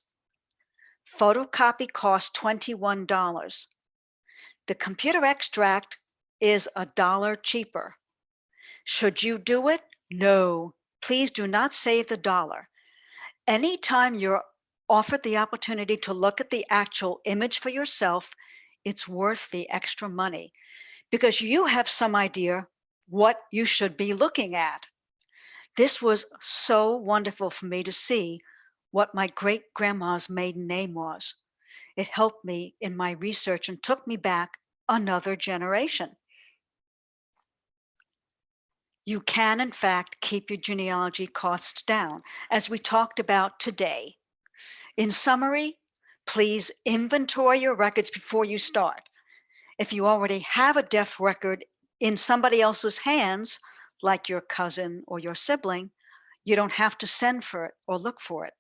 Photocopy costs $21. The computer extract is $1 cheaper. Should you do it? No. Please do not save the dollar. Anytime you're offered the opportunity to look at the actual image for yourself, it's worth the extra money because you have some idea what you should be looking at. This was so wonderful for me to see what my great grandma's maiden name was. It helped me in my research and took me back another generation. You can, in fact, keep your genealogy costs down, as we talked about today. In summary, please inventory your records before you start. If you already have a death record in somebody else's hands, like your cousin or your sibling, you don't have to send for it or look for it.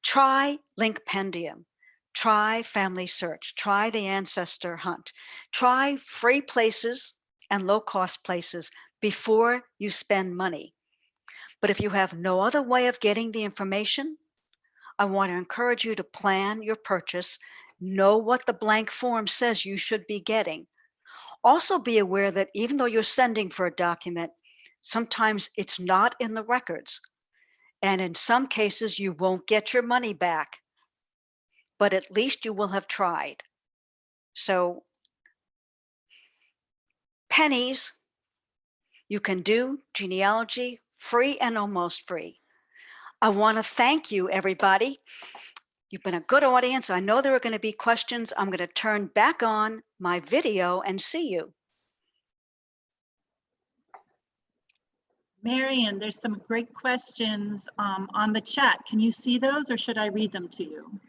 Try Linkpendium. Try Family Search. Try the Ancestor Hunt. Try free places and low-cost places before you spend money. But if you have no other way of getting the information, I want to encourage you to plan your purchase, know what the blank form says you should be getting. Also be aware that even though you're sending for a document, sometimes it's not in the records. And in some cases, you won't get your money back, but at least you will have tried. So pennies, you can do genealogy free and almost free. I want to thank you, everybody. You've been a good audience. I know there are going to be questions. I'm going to turn back on my video and see you. Marion, there's some great questions on the chat. Can you see those or should I read them to you?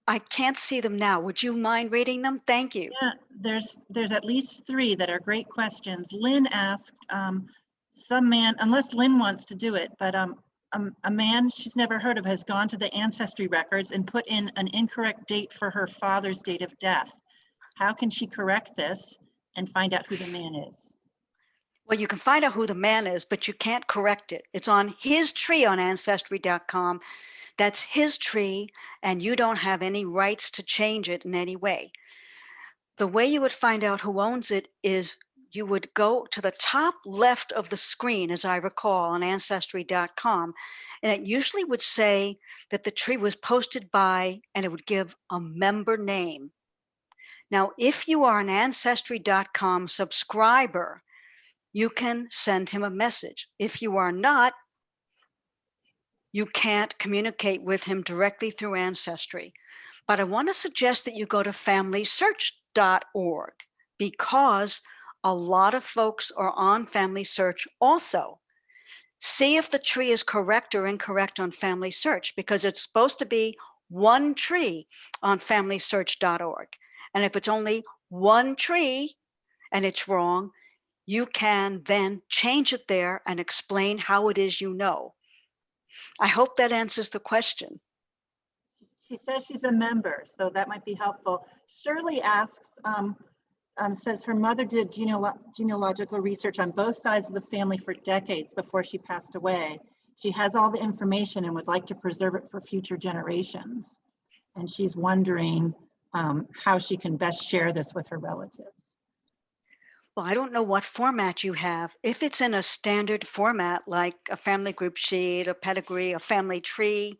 I can't see them now. Would you mind reading them? Thank you. Yeah, there's at least 3 that are great questions. Lynn asked, some man, unless Lynn wants to do it, but a man she's never heard of has gone to the ancestry records and put in an incorrect date for her father's date of death. How can she correct this and find out who the man is? Well, you can find out who the man is, but you can't correct it. It's on his tree on Ancestry.com. That's his tree, and you don't have any rights to change it in any way. The way you would find out who owns it is you would go to the top left of the screen, as I recall, on Ancestry.com, and it usually would say that the tree was posted by, and it would give a member name. Now, if you are an Ancestry.com subscriber, you can send him a message. If you are not, you can't communicate with him directly through Ancestry. But I want to suggest that you go to FamilySearch.org because a lot of folks are on Family Search also. See if the tree is correct or incorrect on Family Search because it's supposed to be one tree on FamilySearch.org. And if it's only one tree and it's wrong, you can then change it there and explain how it is you know. I hope that answers the question. She says she's a member, so that might be helpful. Shirley asks, says her mother did genealogical research on both sides of the family for decades before she passed away. She has all the information and would like to preserve it for future generations. And she's wondering how she can best share this with her relatives. Well, I don't know what format you have. If it's in a standard format like a family group sheet, a pedigree, a family tree,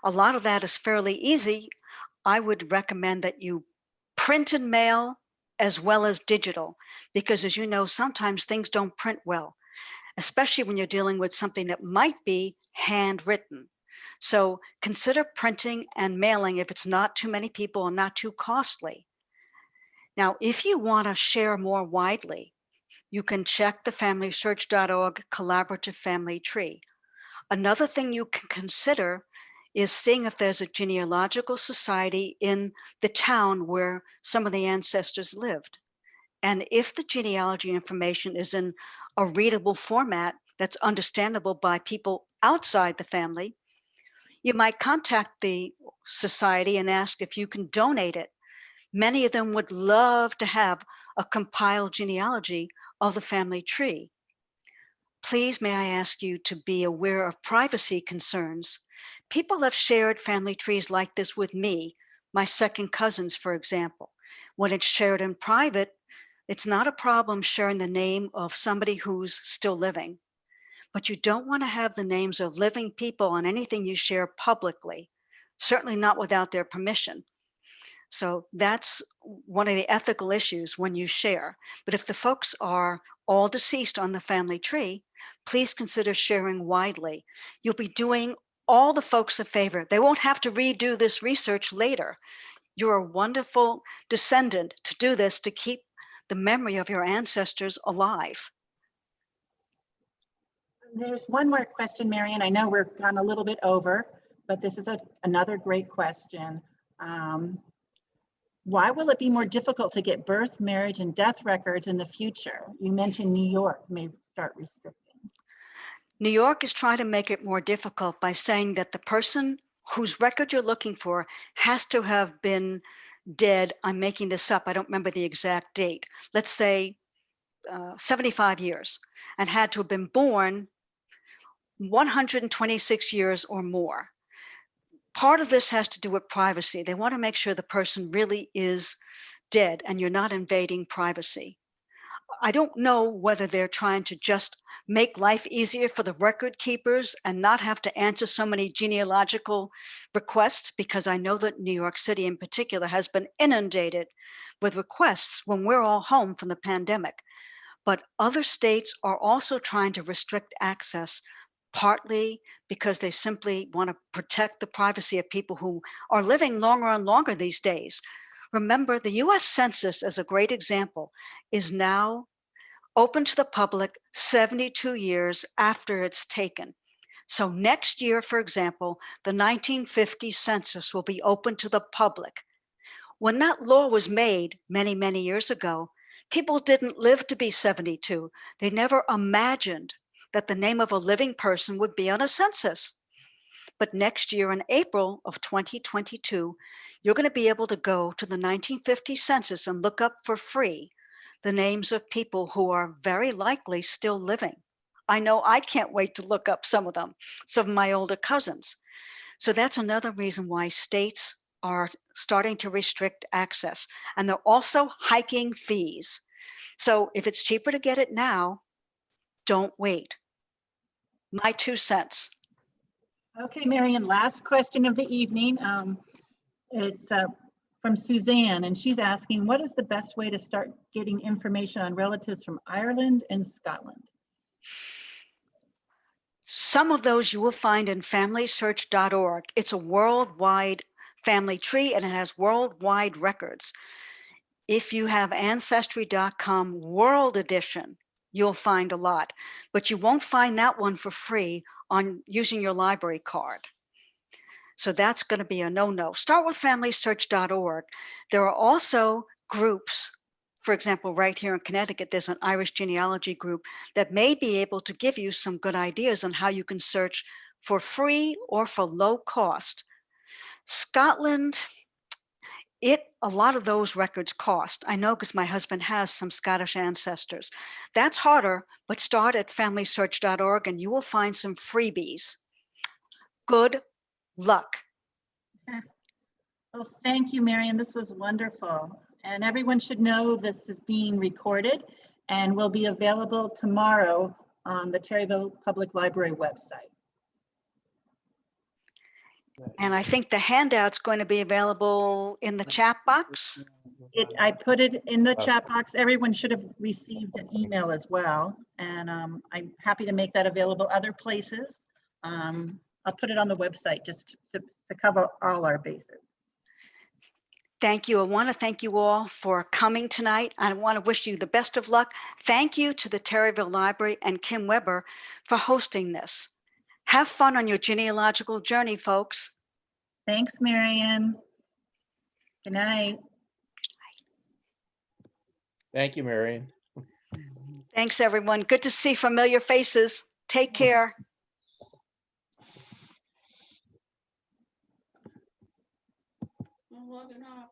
a lot of that is fairly easy. I would recommend that you print and mail as well as digital, because as you know, sometimes things don't print well, especially when you're dealing with something that might be handwritten. So consider printing and mailing if it's not too many people and not too costly. Now, if you want to share more widely, you can check the FamilySearch.org collaborative family tree. Another thing you can consider is seeing if there's a genealogical society in the town where some of the ancestors lived. And if the genealogy information is in a readable format that's understandable by people outside the family, you might contact the society and ask if you can donate it. Many of them would love to have a compiled genealogy of the family tree. Please, may I ask you to be aware of privacy concerns. People have shared family trees like this with me, my second cousins, for example. When it's shared in private, it's not a problem sharing the name of somebody who's still living, but you don't want to have the names of living people on anything you share publicly, certainly not without their permission. So that's one of the ethical issues when you share. But if the folks are all deceased on the family tree, please consider sharing widely. You'll be doing all the folks a favor. They won't have to redo this research later. You're a wonderful descendant to do this, to keep the memory of your ancestors alive. There's one more question, Marion. I know we're gone a little bit over, but this is another great question. Why will it be more difficult to get birth, marriage, and death records in the future? You mentioned New York may start restricting. New York is trying to make it more difficult by saying that the person whose record you're looking for has to have been dead. I'm making this up. I don't remember the exact date. Let's say 75 years, and had to have been born 126 years or more. Part of this has to do with privacy. They want to make sure the person really is dead and you're not invading privacy. I don't know whether they're trying to just make life easier for the record keepers and not have to answer so many genealogical requests, because I know that New York City in particular has been inundated with requests when we're all home from the pandemic. But other states are also trying to restrict access, partly because they simply want to protect the privacy of people who are living longer and longer these days. Remember, the US Census, as a great example, is now open to the public 72 years after it's taken. So next year, for example, the 1950 census will be open to the public. When that law was made many, many years ago, people didn't live to be 72. They never imagined that the name of a living person would be on a census. But next year in April of 2022, you're going to be able to go to the 1950 census and look up for free the names of people who are very likely still living. I know I can't wait to look up some of them, some of my older cousins. So that's another reason why states are starting to restrict access. And they're also hiking fees. So if it's cheaper to get it now, don't wait. My 2 cents. Okay, Marion, last question of the evening. It's from Suzanne, and she's asking, what is the best way to start getting information on relatives from Ireland and Scotland? Some of those you will find in FamilySearch.org. It's a worldwide family tree and it has worldwide records. If you have Ancestry.com World Edition, you'll find a lot, but you won't find that one for free on using your library card. So that's going to be a no-no. Start with FamilySearch.org. There are also groups. For example, right here in Connecticut, there's an Irish genealogy group that may be able to give you some good ideas on how you can search for free or for low cost. Scotland, a lot of those records cost. I know because my husband has some Scottish ancestors. That's harder, but start at familysearch.org and you will find some freebies. Good luck. Well, thank you, Marion. This was wonderful. And everyone should know this is being recorded and will be available tomorrow on the Terryville Public Library website. And I think the handout's going to be available in the chat box. I put it in the chat box. Everyone should have received an email as well. And I'm happy to make that available other places. I'll put it on the website just to cover all our bases. Thank you. I want to thank you all for coming tonight. I want to wish you the best of luck. Thank you to the Terryville Library and Kim Weber for hosting this. Have fun on your genealogical journey, folks. Thanks, Marion. Good night. Thank you, Marion. Thanks, everyone. Good to see familiar faces. Take care. I'm logging off.